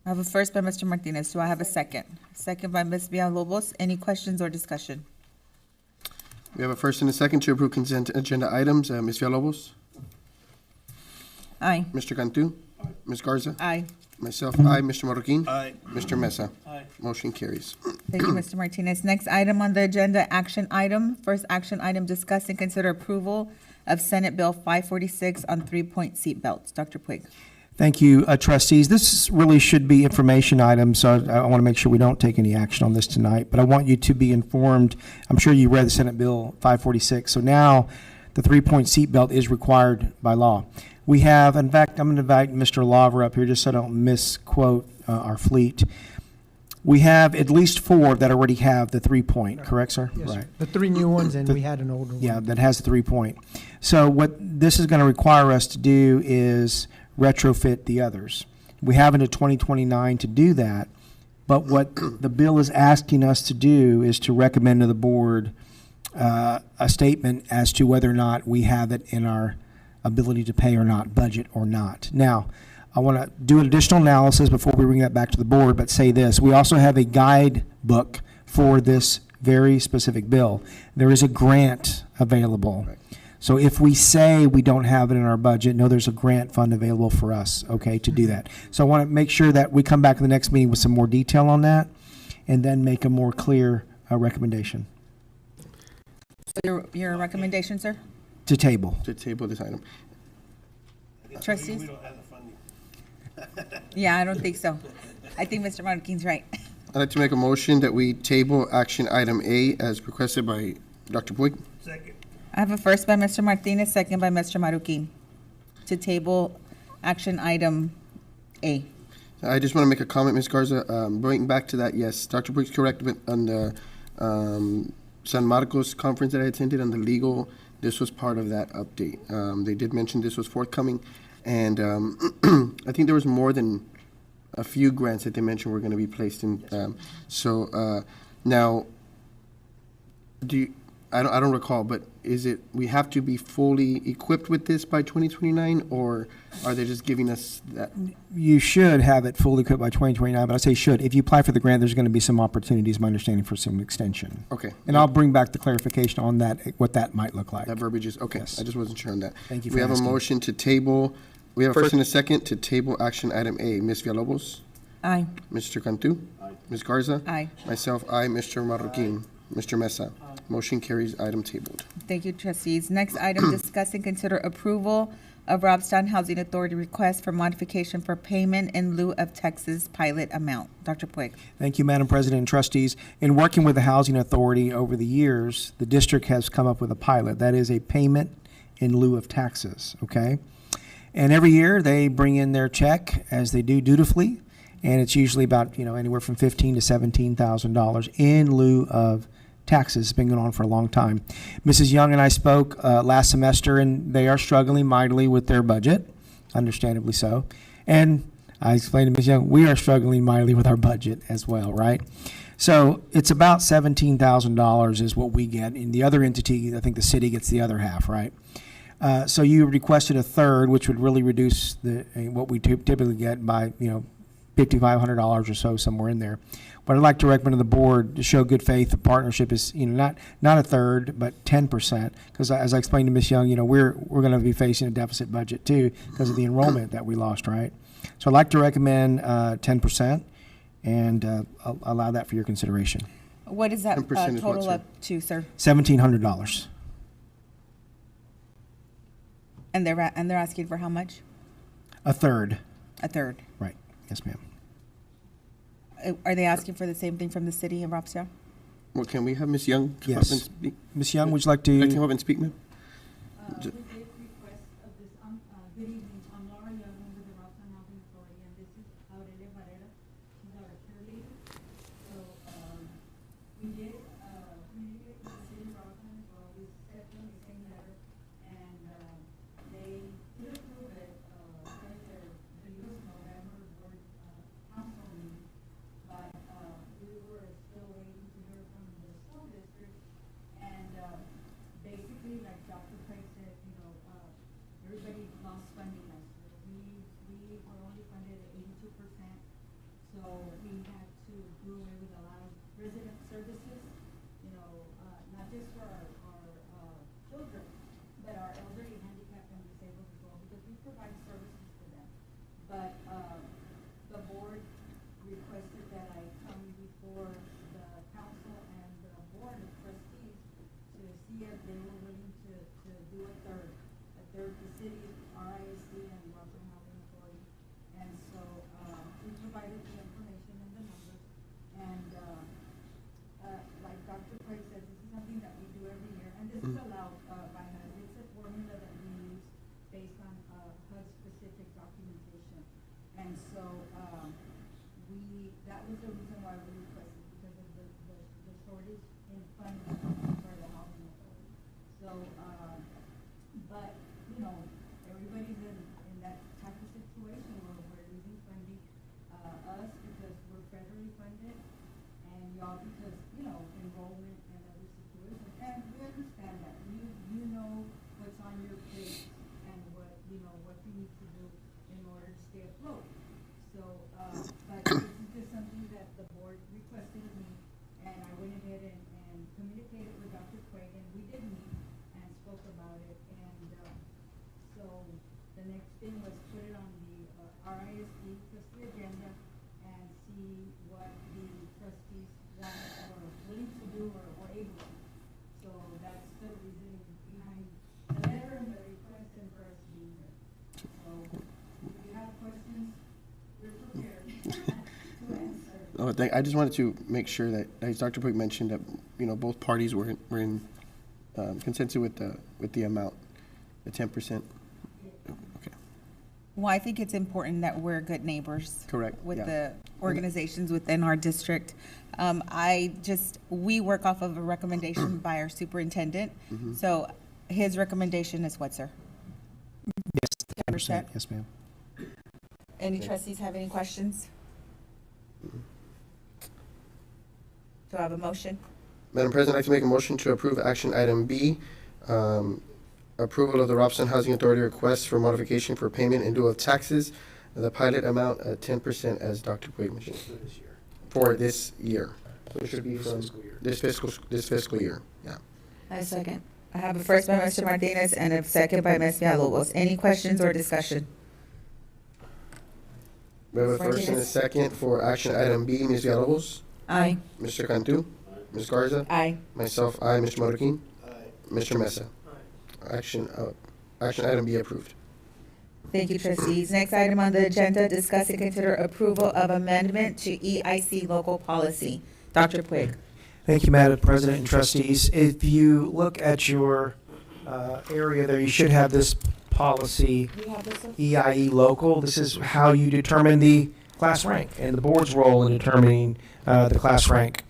I have a first by Mr. Martinez. Do I have a second? Second by Ms. Villalobos. Any questions or discussion? We have a first and a second to approve consent agenda items. Ms. Villalobos? Aye. Mr. Cantu? Ms. Garza? Aye. Myself, aye. Mr. Marroquin? Aye. Mr. Mesa? Aye. Motion carries. Thank you, Mr. Martinez. Next item on the agenda, action item. First action item, discuss and consider approval of Senate Bill 546 on 3-point seat belts. Dr. Puig. Thank you, trustees. This really should be information items, so I want to make sure we don't take any action on this tonight. But I want you to be informed. I'm sure you read the Senate Bill 546. So now the 3-point seatbelt is required by law. We have, in fact, I'm going to invite Mr. Lawver up here just so I don't misquote our fleet. We have at least 4 that already have the 3-point, correct, sir? Yes, sir. Right. The 3 new ones, and we had an older one. Yeah, that has the 3-point. So what this is going to require us to do is retrofit the others. We have until 2029 to do that, but what the bill is asking us to do is to recommend to the board a statement as to whether or not we have it in our ability to pay or not, budget or not. Now, I want to do an additional analysis before we bring that back to the board, but say this. We also have a guidebook for this very specific bill. There is a grant available. Right. So if we say we don't have it in our budget, no, there's a grant fund available for us, okay, to do that. So I want to make sure that we come back to the next meeting with some more detail on that and then make a more clear recommendation So your recommendation, sir? to table. To table this item. Trustees? We don't have the funding. Yeah, I don't think so. I think Mr. Martinez right. I'd like to make a motion that we table action item A as requested by Dr. Puig. Second. I have a first by Mr. Martinez, second by Mr. Marroquin, to table action item A. I just want to make a comment, Ms. Garza. Going back to that, yes, Dr. Puig's correct, but on the San Marcos conference that I attended on the legal, this was part of that update. They did mention this was forthcoming, and I think there was more than a few grants that they mentioned were going to be placed in. Now, I don't recall, but is it, we have to be fully equipped with this by 2029, or are they just giving us that? You should have it fully equipped by 2029, but I say should. If you apply for the grant, there's going to be some opportunities, my understanding, for some extension. Okay. And I'll bring back the clarification on that, what that might look like. That verbiage is, okay, Yes. I just wasn't sure on that. Thank you We for have a asking. motion to table We have a first and a second to table action item A. Ms. Villalobos? Aye. Mr. Cantu? Ms. Garza? Aye. Myself, aye. Mr. Marroquin? Mr. Mesa? Motion carries, item tabled. Thank you, trustees. Next item, discuss and consider approval of Robstown Housing Authority request for modification for payment in lieu of Texas pilot amount. Dr. Puig. Thank you, Madam President and trustees. In working with the Housing Authority over the years, the district has come up with a pilot. That is a payment in lieu of taxes, okay? And every year, they bring in their check, as they do dutifully, and it's usually about, anywhere from $15,000 to $17,000 in lieu of taxes. It's been going on for a long time. Mrs. Young and I spoke last semester, and they are struggling mightily with their budget, understandably so. And I explained to Ms. Young, we are struggling mightily with our budget as well, right? So it's about $17,000 is what we get. In the other entity, I think the city gets the other half, right? So you requested a third, which would really reduce what we typically get by, $5,500 or so, somewhere in there. But I'd like to recommend to the board to show good faith. The partnership is, not a third, but 10%. Because as I explained to Ms. Young, we're going to be facing a deficit budget too because of the enrollment that we lost, right? So I'd like to recommend 10% and allow that for your consideration. What is that 10% is what, total sir? up to, sir? $1,700. And they're asking for how much? A third. A third. Right. Yes, ma'am. Are they asking for the same thing from the city of Robstown? Well, can we have Ms. Young come up Yes. and speak? Ms. Young, would you like Would you like to to? come up and speak, ma'am? Ju- Good evening. I'm Laura Young with the Robstown Housing Authority, and this is Aurelia Barrera. She's our cheerleader. So, we did, communicate with the city of Robstown as well. We sent them the same letter, and, they did approve it, at their, the US November board, council meeting. But, we were still waiting to hear from the school district, and, basically, like Dr. Craig said, everybody lost funding last year. We were only funded at 82%, so we had to do away with a lot of resident services, not just for our children, but our elderly, handicapped, and disabled as well, because we provide services for them. But, the board requested that I come before the council and the board of trustees to see if they were willing to do a third, the city, RISD, and Robstown Housing Authority. And so, we provided the information and the numbers, and, like Dr. Craig says, this is something that we do every year, and this is allowed, by HUD. It's a formula that we use based on, HUD-specific documentation. And so, that was the reason why we requested, because of the shortage in funding for the housing authority. So, but, everybody's in that type of situation where we're losing funding, us because we're federally funded, and y'all because, enrollment and other situations. And we understand that. You know what's on your plate and what you need to do in order to stay afloat. So, but this is just something that the board requested of me, and I went ahead and communicated with Dr. Craig, and we did meet and spoke about it. And so the next thing was put it on the RISD trustee agenda and see what the trustees want or willing to do or able to. So that's the reason behind the letter and the request and for us being here. So if you have questions, we're prepared to answer. I just wanted to make sure that, as Dr. Puig mentioned, that, both parties were in consensus with the amount, the 10%. Okay. Well, I think it's important that we're good neighbors. Correct, With yeah. the organizations within our district. We work off of a recommendation by our superintendent. Mhm. So his recommendation is what, sir? Yes, 10%. 10%? Yes, ma'am. Any trustees have any questions? Do I have a motion? Madam President, I'd like to make a motion to approve action item B, approval of the Robstown Housing Authority request for modification for payment in lieu of taxes, the pilot amount at 10%, as Dr. Puig mentioned. For this year. So it should be from this fiscal year, yeah. I second. I have a first by Mr. Martinez and a second by Ms. Villalobos. Any questions or discussion? We have a first and a second for action item B. Ms. Villalobos? Aye. Mr. Cantu? Ms. Garza? Aye. Myself, aye. Mr. Marroquin? Mr. Mesa? Action item B approved. Thank you, trustees. Next item on the agenda, discuss and consider approval of amendment to EIC local policy. Dr. Puig. Thank you, Madam President and trustees. If you look at your area there, you should have this policy, EIE local. This is how you determine the class rank and the board's role in determining the class rank.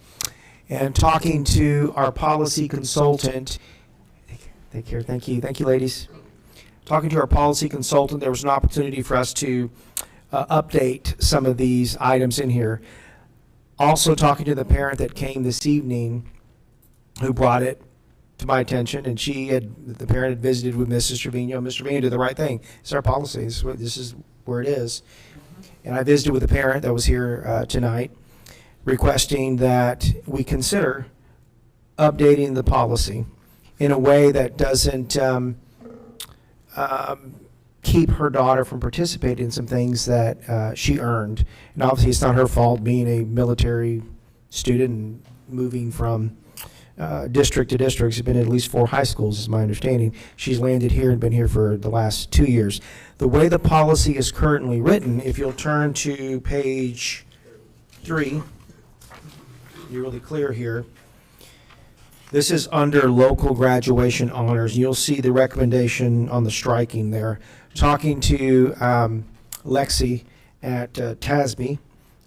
And talking to our policy consultant, thank you, ladies. Talking to our policy consultant, there was an opportunity for us to update some of these items in here. Also talking to the parent that came this evening who brought it to my attention, and the parent had visited with Mrs. Trevino. Mr. Trevino did the right thing. It's our policy. This is where it is. And I visited with the parent that was here tonight, requesting that we consider updating the policy in a way that doesn't keep her daughter from participating in some things that she earned. And obviously it's not her fault, being a military student and moving from district to district. She's been at least 4 high schools, is my understanding. She's landed here and been here for the last 2 years. The way the policy is currently written, if you'll turn to page 3, you're really clear here. This is under local graduation honors. You'll see the recommendation on the striking there. Talking to Lexi at TASB,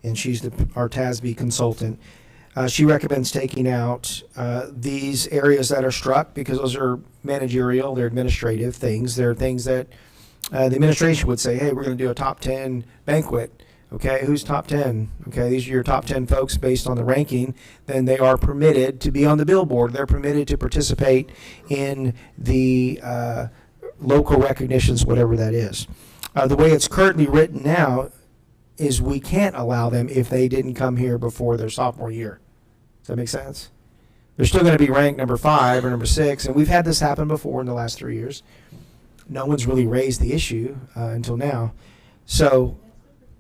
and she's our TASB consultant. She recommends taking out these areas that are struck because those are managerial, they're administrative things. They're things that the administration would say, hey, we're going to do a top 10 banquet. Okay, who's top 10? Okay, these are your top 10 folks based on the ranking. Then they are permitted to be on the billboard. They're permitted to participate in the local recognitions, whatever that is. The way it's currently written now is we can't allow them if they didn't come here before their sophomore year. Does that make sense? They're still going to be ranked number 5 or number 6, and we've had this happen before in the last 3 years. No one's really raised the issue until now. So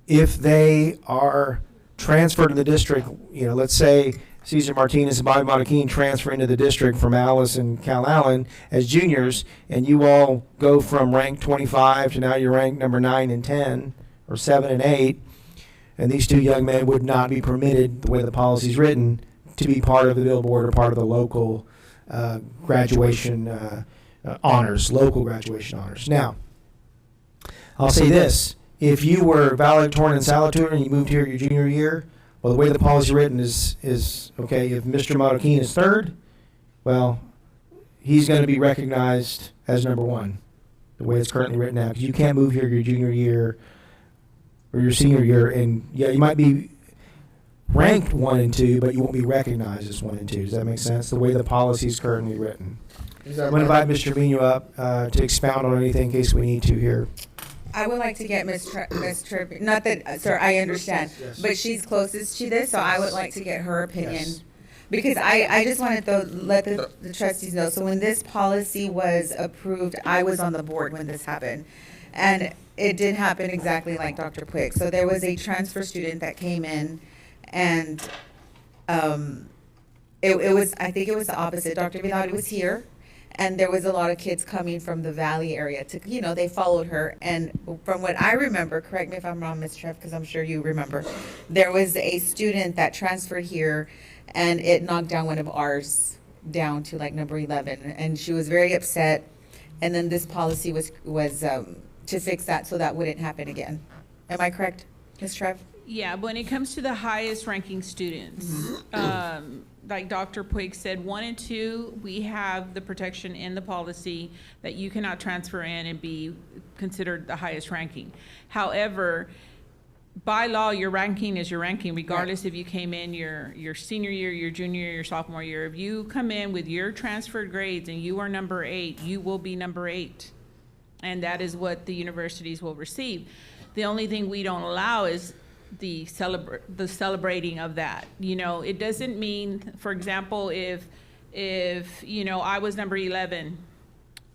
if they are transferred to the district, let's say Cesar Martinez and Bobby Marroquin transfer into the district from Alice and Cal Allen as juniors, and you all go from rank 25 to now you're ranked number 9 and 10, or 7 and 8, and these 2 young men would not be permitted, the way the policy is written, to be part of the billboard or part of the local graduation honors, local graduation honors. Now, I'll say this. If you were valedictorian and salutatorian and you moved here your junior year, well, the way the policy is written is okay, if Mr. Marroquin is 3rd, well, he's going to be recognized as number 1, the way it's currently written now. Because you can't move here your junior year or your senior year, and yeah, you might be ranked 1 and 2, but you won't be recognized as 1 and 2. Does that make sense? The way the policy is currently written. I'm going to invite Mr. Trevino up to expound on anything in case we need to here. I would like to get Ms. Tripp, not that, sir, I understand, but she's closest to this, so I would like to get her opinion. Yes. Because I just wanted to let the trustees know, so when this policy was approved, I was on the board when this happened. And it did happen exactly like Dr. Puig. So there was a transfer student that came in, and it was, I think it was the opposite. Dr. Villalobos was here. And there was a lot of kids coming from the Valley area to, they followed her. And from what I remember, correct me if I'm wrong, Ms. Trev, because I'm sure you remember, there was a student that transferred here, and it knocked down one of ours down to like number 11. And she was very upset. And then this policy was to fix that so that wouldn't happen again. Am I correct, Ms. Trev? Yeah, when it comes to the highest ranking students, like Dr. Puig said, 1 and 2, we have the protection in the policy that you cannot transfer in and be considered the highest ranking. However, by law, your ranking is your ranking, regardless if you came in your senior year, your junior year, your sophomore year. If you come in with your transferred grades and you are number 8, you will be number 8. And that is what the universities will receive. The only thing we don't allow is the celebrating of that. It doesn't mean, for example, if I was number 11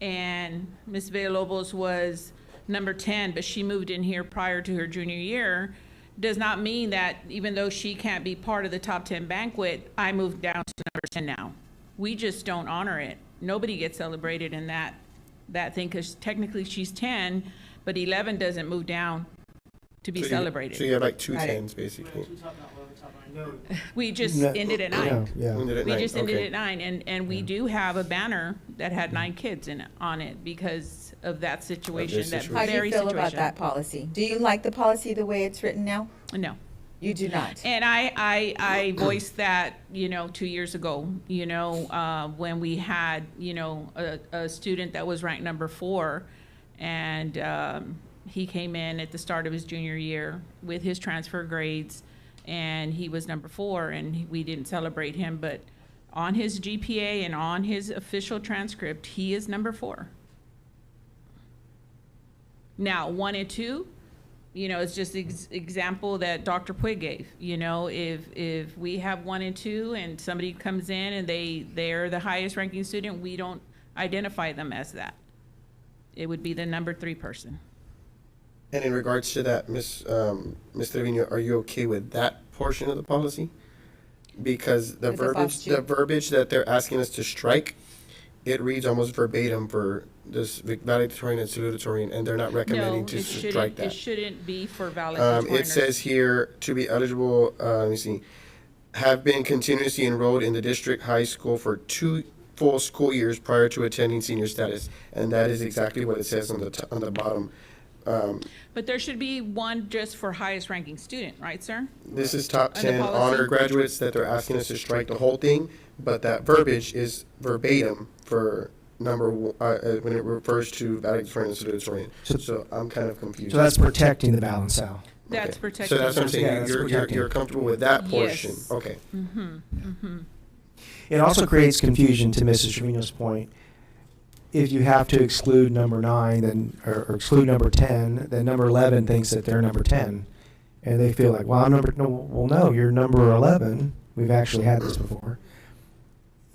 and Ms. Villalobos was number 10, but she moved in here prior to her junior year, does not mean that even though she can't be part of the top 10 banquet, I moved down to number 10 now. We just don't honor it. Nobody gets celebrated in that thing, because technically she's 10, but 11 doesn't move down to be celebrated. So you have like two tens, basically. We just No, ended at yeah, 9. yeah. Ended at We nine, just ended okay. at 9, and we do have a banner that had 9 kids on it because of that situation, that situation. How do very you feel situation. about that policy? Do you like the policy the way it's written now? No. You do not? And I voiced that, 2 years ago, when we had, a student that was ranked number 4, and he came in at the start of his junior year with his transfer grades, and he was number 4, and we didn't celebrate him, but on his GPA and on his official transcript, he is number 4. Now, 1 and 2, it's just example that Dr. Puig gave. If we have 1 and 2 and somebody comes in and they're the highest ranking student, we don't identify them as that. It would be the number 3 person. And in regards to that, Ms. Trevino, are you okay with that portion of the policy? Because the With the verbiage that they're asking us to strike, it reads almost verbatim for this valedictorian and salutatorian, and they're not recommending to strike that. It shouldn't be for valedictorian. It says here, to be eligible, let me see, have been continuously enrolled in the district high school for 2 full school years prior to attending senior status, and that is exactly what it says on the bottom. But there should be one just for highest ranking student, right, sir? This is top Under 10 policy? honor graduates that they're asking us to strike the whole thing, but that verbiage is verbatim for when it refers to valedictorian and salutatorian. So I'm kind of confused. So that's protecting the balance, Sal. That's Okay. protected. So that's what I'm saying. Yeah, that's protecting. You're comfortable with that portion? Yes. Okay. It also creates confusion, to Mrs. Trevino's point. If you have to exclude number 9, then or exclude number 10, then number 11 thinks that they're number 10, and they feel like, well, no, you're number 11. We've actually had this before.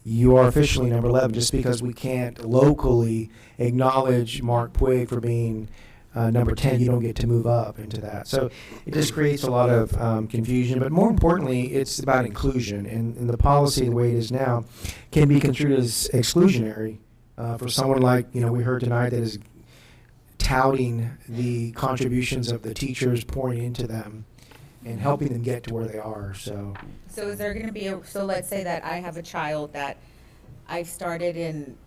You are officially number 11. Just because we can't locally acknowledge Mark Puig for being number 10, you don't get to move up into that. So it just creates a lot of confusion. But more importantly, it's about inclusion. And the policy, the way it is now, can be construed as exclusionary for someone like, we heard tonight, that is touting the contributions of the teachers, pouring into them and helping them get to where they are. So So is there going to be so let's say that I have a child that I've started in,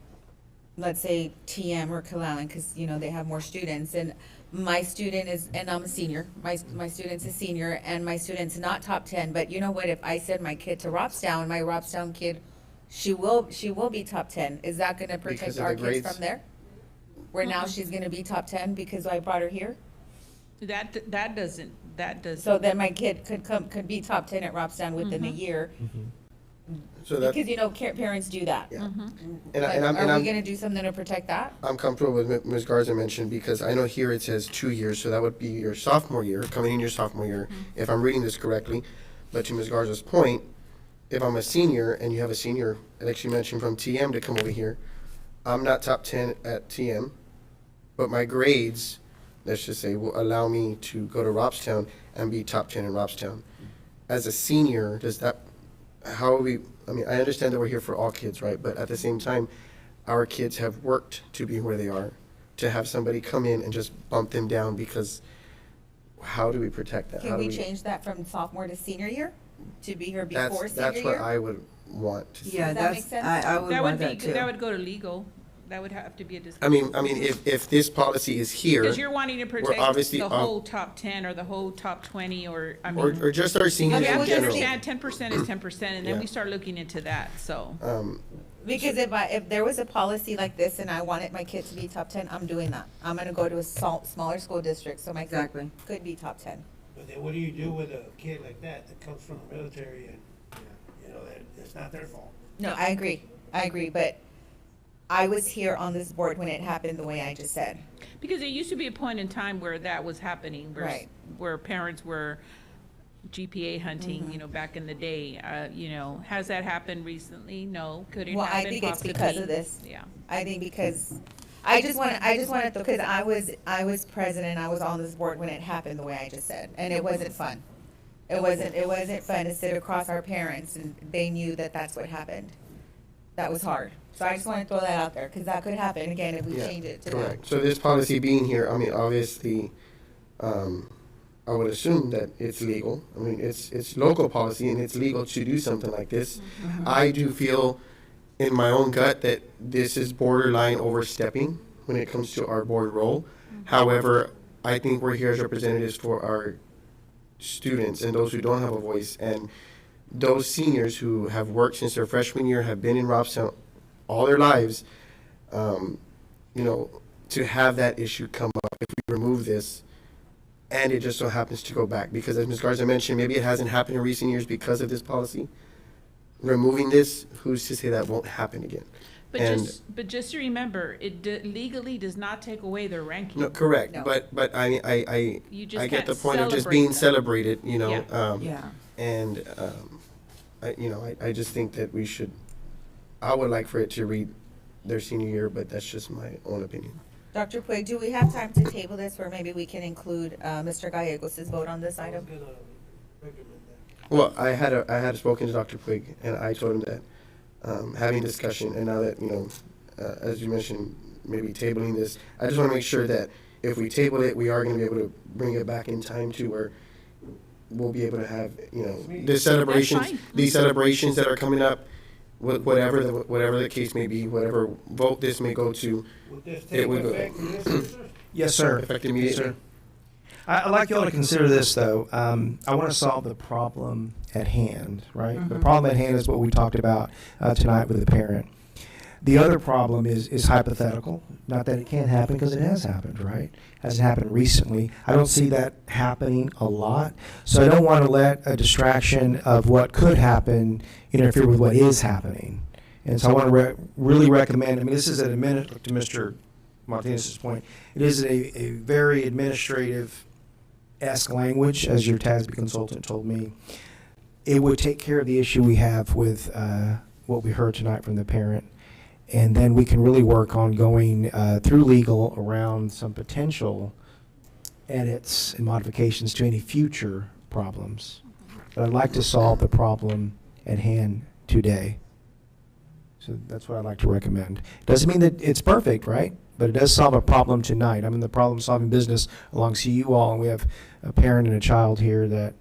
let's say, TM or Killallen, because, they have more students, and my student is, and I'm a senior, my student's a senior, and my student's not top 10, but you know what, if I send my kid to Robstown, my Robstown kid, she will be top 10. Is that going to Because protect of our the kids grades? from there? Where now she's going to be top 10 because I brought her here? That doesn't. So then my kid could be top 10 at Robstown within a year. So that, Because, parents do that. yeah. And But I'm are we going to do something to protect that? I'm comfortable with what Ms. Garza mentioned, because I know here it says 2 years, so that would be your sophomore year, coming in your sophomore year, if I'm reading this correctly. But to Ms. Garza's point, if I'm a senior and you have a senior, like she mentioned, from TM to come over here, I'm not top 10 at TM, but my grades, let's just say, will allow me to go to Robstown and be top 10 in Robstown. As a senior, how are we, I understand that we're here for all kids, right? But at the same time, our kids have worked to be where they are. To have somebody come in and just bump them down, because how do we protect that? How Can do we change that from sophomore to senior year? To be here That's, before that's senior what year? I would want to see. Yeah, Does that make that's, sense? I would want that too. That would go to legal. That would have to be a I discussion. mean, if this policy is here, Because you're wanting to protect obviously the whole top 10 or the whole top 20, or, or just our seniors you in have to general. understand 10% is 10%, and then Yeah. we start looking into that, so. Because if there was a policy like this and I wanted my kid to be top 10, I'm doing that. I'm gonna go to a smaller school district, so my kid Exactly. could be top 10. But then what do you do with a kid like that comes from the military and, that it's not their fault? No, I agree, but I was here on this board when it happened the way I just said. Because there used to be a point in time where that was happening, Right. where parents were GPA hunting, Mm-hmm. back in the day. Has that happened recently? No. Could it Well, I happen think it's possibly? because of this. Yeah. I think because I just want to, because I was president, I was on this board when it happened the way I just said, and it wasn't fun. It wasn't fun to sit across our parents, and they knew that that's what happened. That was hard. So I just want to throw that out there, because that could happen again if we Yeah, change it to correct. So this policy being here, I mean, obviously, I would assume that it's legal. I mean, it's local policy and it's legal to do something like this. I do feel in my own gut that this is borderline overstepping when it comes to our board role. However, I think we're here as representatives for our students and those who don't have a voice, and those seniors who have worked since their freshman year, have been in Robstown all their lives. You know, to have that issue come up if we remove this, and it just so happens to go back, because as Ms. Garza mentioned, maybe it hasn't happened in recent years because of this policy. Removing this, who's to say that won't happen again? And But just to remember, it legally does not take away their ranking. no, correct, No. but I You just I get can't the point of just celebrate being them. celebrated, you know. Yeah. Yeah. And I just think that we should. I would like for it to read their senior year, but that's just my own opinion. Dr. Puig, do we have time to table this, or maybe we can include Mr. Gallegos' vote on this item? Well, I had spoken to Dr. Puig, and I told him that having discussion, and now that, you know, as you mentioned, maybe tabling this, I just want to make sure that if we table it, we are going to be able to bring it back in time to where we'll be able to have, you know, these celebrations that are coming up, whatever the case may be, whatever vote this may go to, it would go. Yes, sir. Effective immediately. Yes, sir. I'd like you all to consider this, though. I want to solve the problem at hand, right? The problem at hand is what we talked about tonight with the parent. The other problem is hypothetical. Not that it can't happen, because it has happened, right? Hasn't happened recently. I don't see that happening a lot. So I don't want to let a distraction of what could happen interfere with what is happening. And so I want to really recommend, I mean, this is to Mr. Martinez's point, it is a very administrative-esque language, as your TASB consultant told me. It would take care of the issue we have with what we heard tonight from the parent. And then we can really work on going through legal around some potential edits and modifications to any future problems. But I'd like to solve the problem at hand today. So that's what I'd like to recommend. Doesn't mean that it's perfect, right? But it does solve a problem tonight. I'm in the problem-solving business alongside you all, and we have a parent and a child here that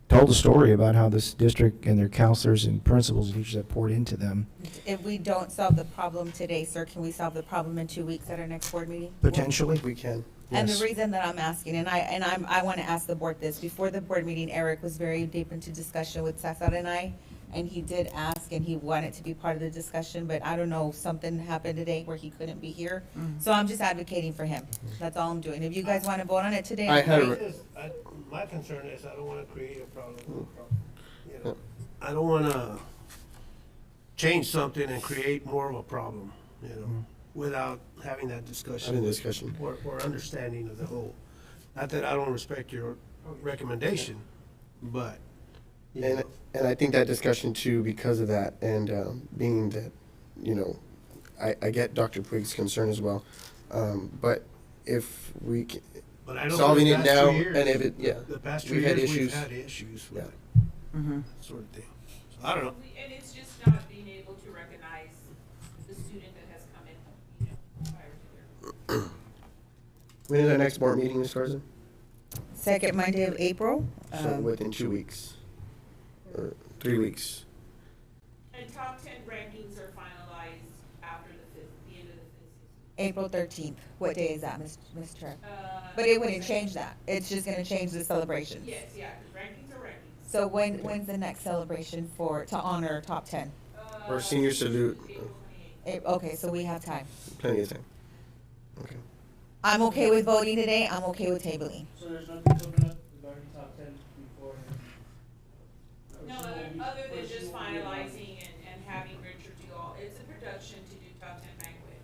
told a story about how this district and their counselors and principals and teachers have poured into them. If we don't solve the problem today, sir, can we solve the problem in 2 weeks at our next board meeting? Potentially. We can. And Yes. the reason that I'm asking, I want to ask the board this, before the board meeting, Eric was very deep into discussion with Cesar and I, and he did ask, and he wanted to be part of the discussion, but I don't know, something happened today where he couldn't be here. So I'm just advocating for him. That's all I'm doing. If you guys want to vote on it today, I had great. My concern is I don't want to create a problem. You know, I don't want to change something and create more of a problem, you know, without having that discussion. Having discussion. Or understanding of the whole. Not that I don't respect your recommendation, but, you know. And I think that discussion too, because of that, and being that, you know, I get Dr. Puig's concern as well. But if we can, But I know solving for it the past now, 2 years, and if it, yeah, the past 2 we've had years, issues. we've had issues with Yeah. it, sort of thing. So I don't know. And it's just not being able to recognize the student that has come in, you know, prior to their. When is our next board meeting, Ms. Garza? Second Monday of April. So within 2 weeks, or 3 weeks. And top 10 rankings are finalized after the end of the fifth. April 13th. What day is that, Ms. Chair? But it wouldn't change that. It's just going to change the celebration. Yes, yeah, because rankings are rankings. So when's the next celebration to honor top 10? Or senior salute, Okay, so we have time. plenty of time. Okay. I'm okay with voting today. I'm okay with tabling. So there's nothing coming up, the Barton top 10 before? No, other than just finalizing and having Richard do all, it's a production to do top 10 banquet.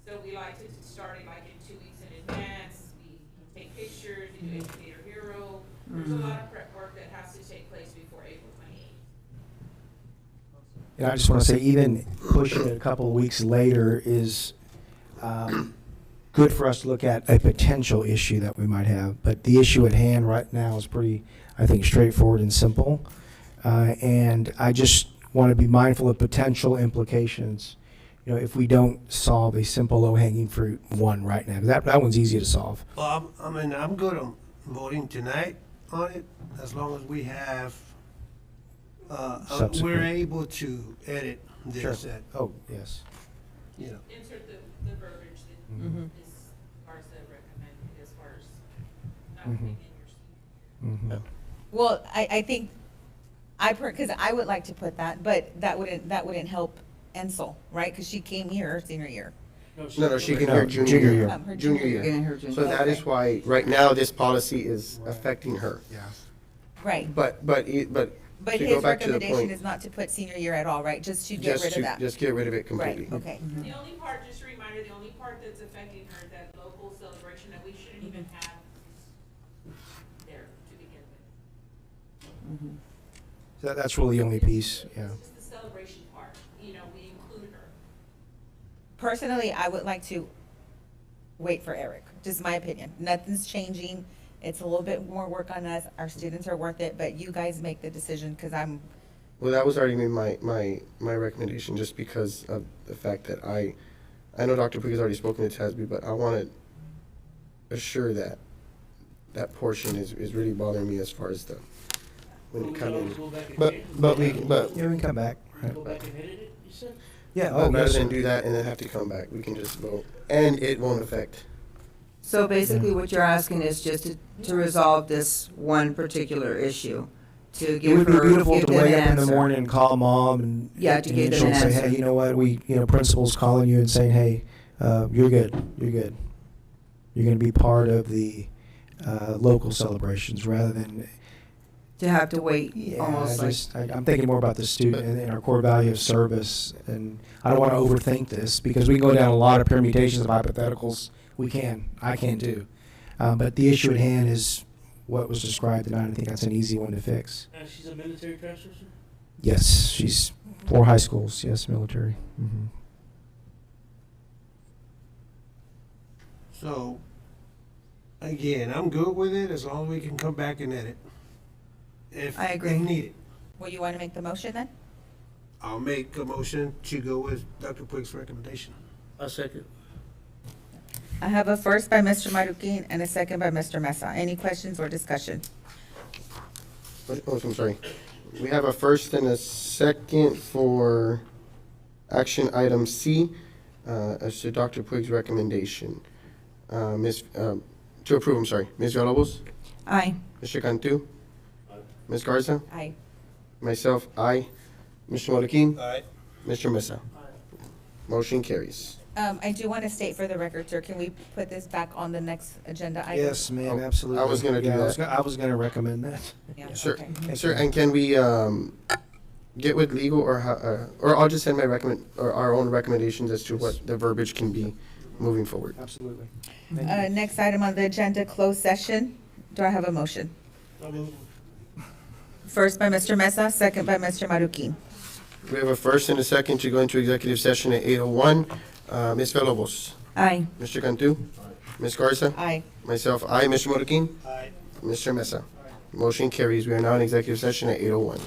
So we like to start it like in 2 weeks in advance. We take pictures, we do educator hero. There's a lot of prep work that has to take place before April 28th. And I just want to say, even pushing it a couple of weeks later is good for us to look at a potential issue that we might have. But the issue at hand right now is pretty, I think, straightforward and simple. And I just want to be mindful of potential implications, you know, if we don't solve a simple low-hanging fruit one right now. That one's easy to solve. Well, I'm good on voting tonight on it, as long as we have, we're Subsequent. able to edit this, Sure. at, Oh, yes. you know. Insert the verbiage that Mhm. Ms. Garza recommended as far as not Mhm. putting in your Mhm. Well, I think, because I would like to put that, but that wouldn't help Ensel, right? Because she came here her senior year. No, she can No, hear junior junior year. year. Her Junior junior Getting her year. junior So that is Okay. why, right now, this policy is affecting her. Yeah. Right. But But to go his back to the recommendation point, is not to put senior year at all, right? Just to get rid of that. just get rid of it Right, completely. okay. The only part, just a reminder, the only part that's affecting her, that local celebration that we shouldn't even have there to begin with. So that's really the only piece, yeah. It's just the celebration part, you know, we include her. Personally, I would like to wait for Eric, just my opinion. Nothing's changing. It's a little bit more work on us. Our students are worth it, but you guys make the decision because I'm, Well, that was already my recommendation, just because of the fact that I know Dr. Puig has already spoken to TASB, but I want to assure that that portion is really bothering me as far as the, when it comes in. But Yeah, we can come back. Right. Go back and edit it, you said? Yeah, But oh, rather yes, than sir. do that and then have to come back, we can just vote, and it won't affect. So basically, what you're asking is just to resolve this one particular issue, to It give would be her, beautiful give to them wake an up in the answer. morning and call mom and Yeah, to give them she'll an say, answer. hey, you know what, principal's calling you and saying, hey, you're good. You're going to be part of the local celebrations rather than. To have to wait Yeah, almost I'm thinking more about the student and our core value of service, and I don't want to overthink this because we can go down a lot of permutations of hypotheticals. I can do, but the issue at hand is what was described tonight. I think that's an easy one to fix. And she's a military transfer, sir? Yes, she's 4 high schools. Yes, military. Mm-hmm. So, again, I'm good with it as long as we can come back and edit. If I agree. if needed. well, you want to make the motion then? I'll make a motion to go with Dr. Puig's recommendation. A second. I have a first by Mr. Marroquin and a second by Mr. Mesa. Any questions or discussion? Oh, I'm sorry. We have a first and a second for action item C, as to Dr. Puig's recommendation. To approve, I'm sorry. Ms. Villalobos? Aye. Mr. Cantu? Ms. Garza? Aye. Myself, aye. Mr. Molokin? Aye. Mr. Mesa? Motion carries. I do want to state for the record, sir, can we put this back on the next agenda item? Yes, ma'am, Oh, absolutely. I was gonna do Yeah, that. I was going to recommend that. Yeah, Sir, okay. sir, and can we get with legal or I'll just send our own recommendations as to what the verbiage can be moving forward. Absolutely. Next item on the agenda, closed session. Do I have a motion? I move. First by Mr. Mesa, second by Mr. Marroquin. We have a first and a second to go into executive session at 8:01. Ms. Villalobos? Aye. Mr. Cantu? Ms. Garza? Aye. Myself, aye. Mr. Molokin? Aye. Mr. Mesa? Motion carries. We are now in executive session at 8:01.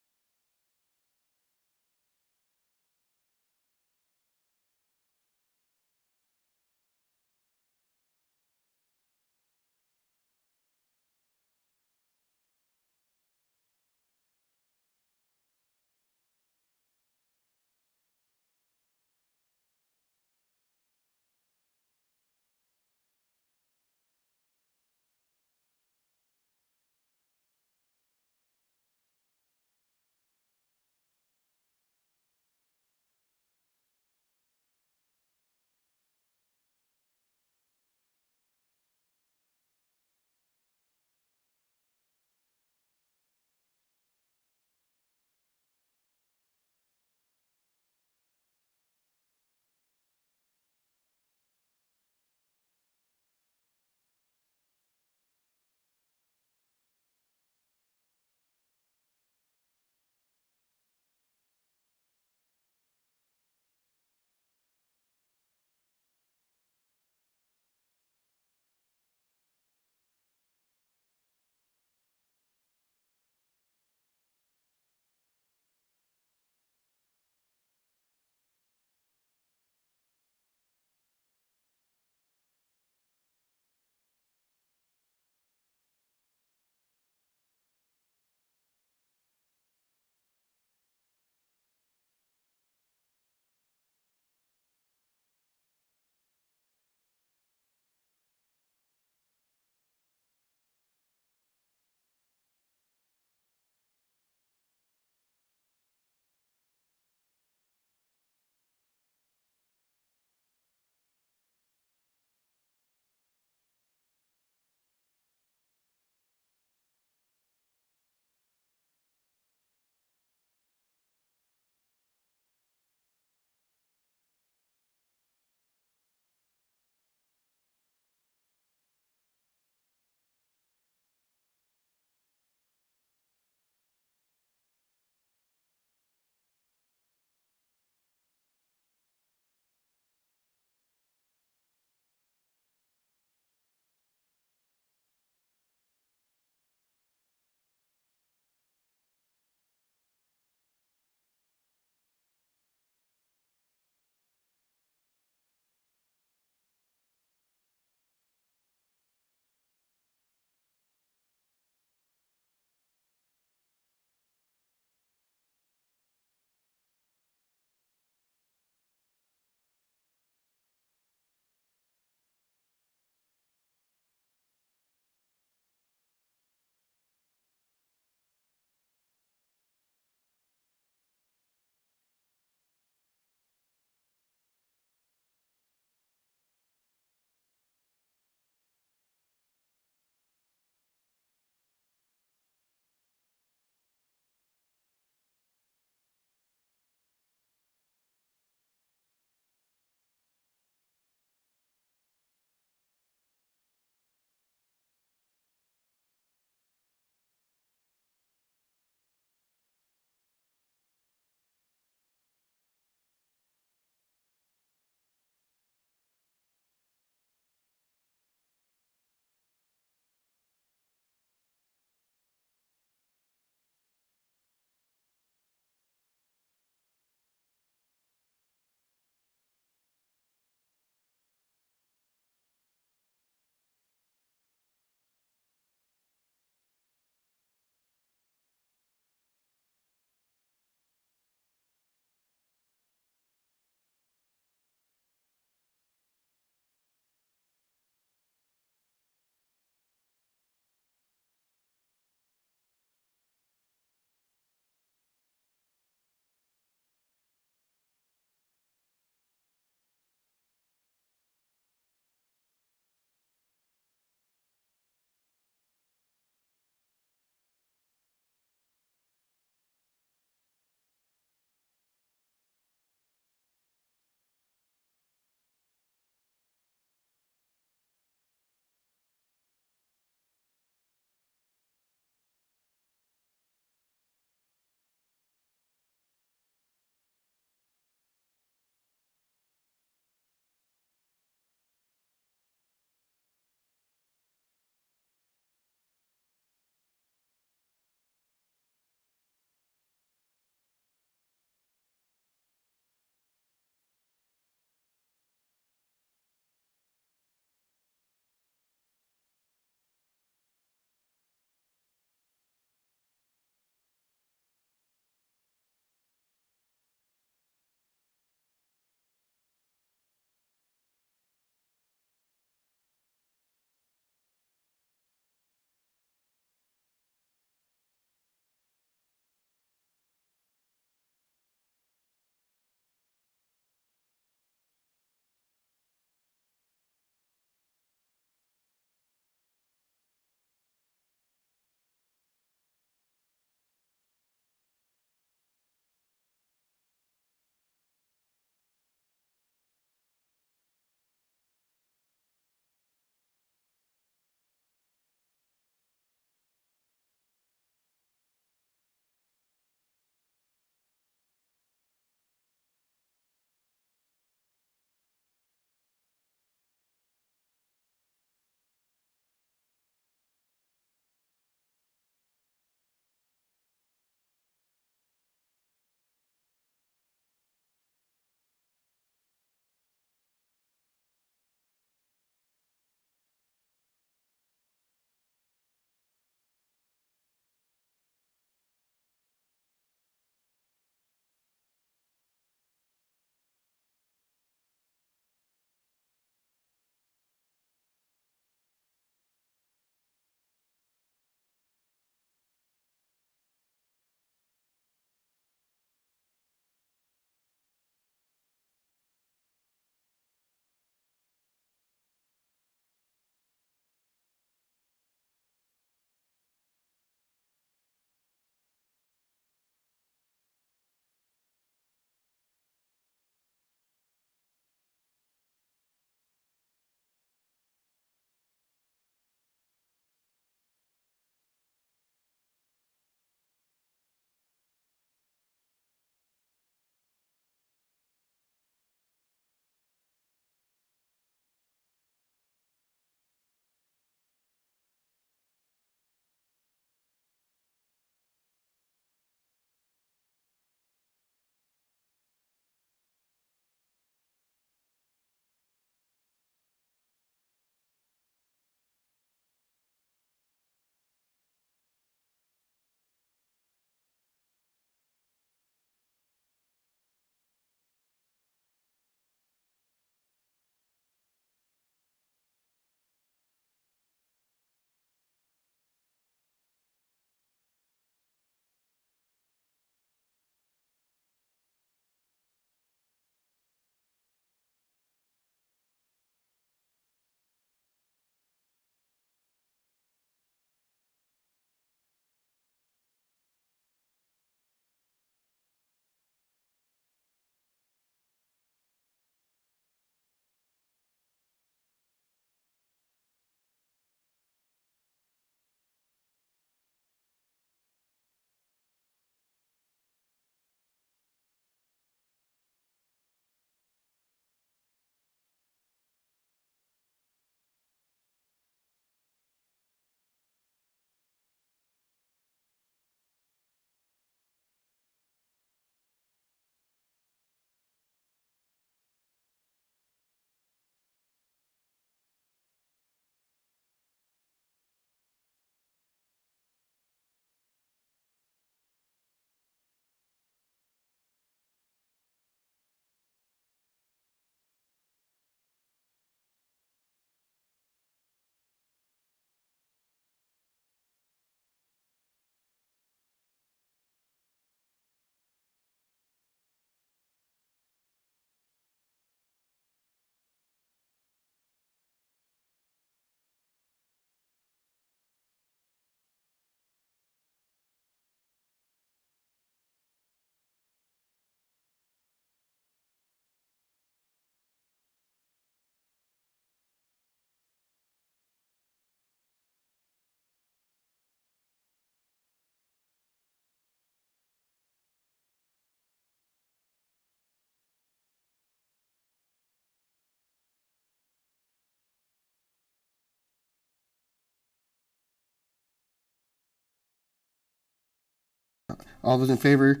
All those in favor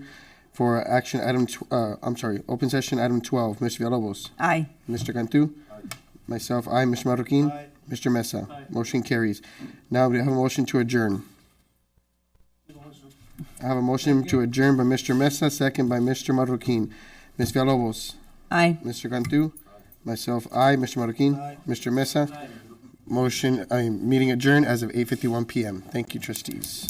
for action item, open session item 12, Mr. Villalobos? Aye. Mr. Cantu? Myself, aye. Mr. Marroquin? Mr. Mesa? Motion carries. Now we have a motion to adjourn. I have a motion to adjourn by Mr. Mesa, second by Mr. Marroquin. Ms. Villalobos? Aye. Mr. Cantu? Myself, aye. Mr. Marroquin? Mr. Mesa? Meeting adjourned as of 8:51 PM. Thank you, trustees.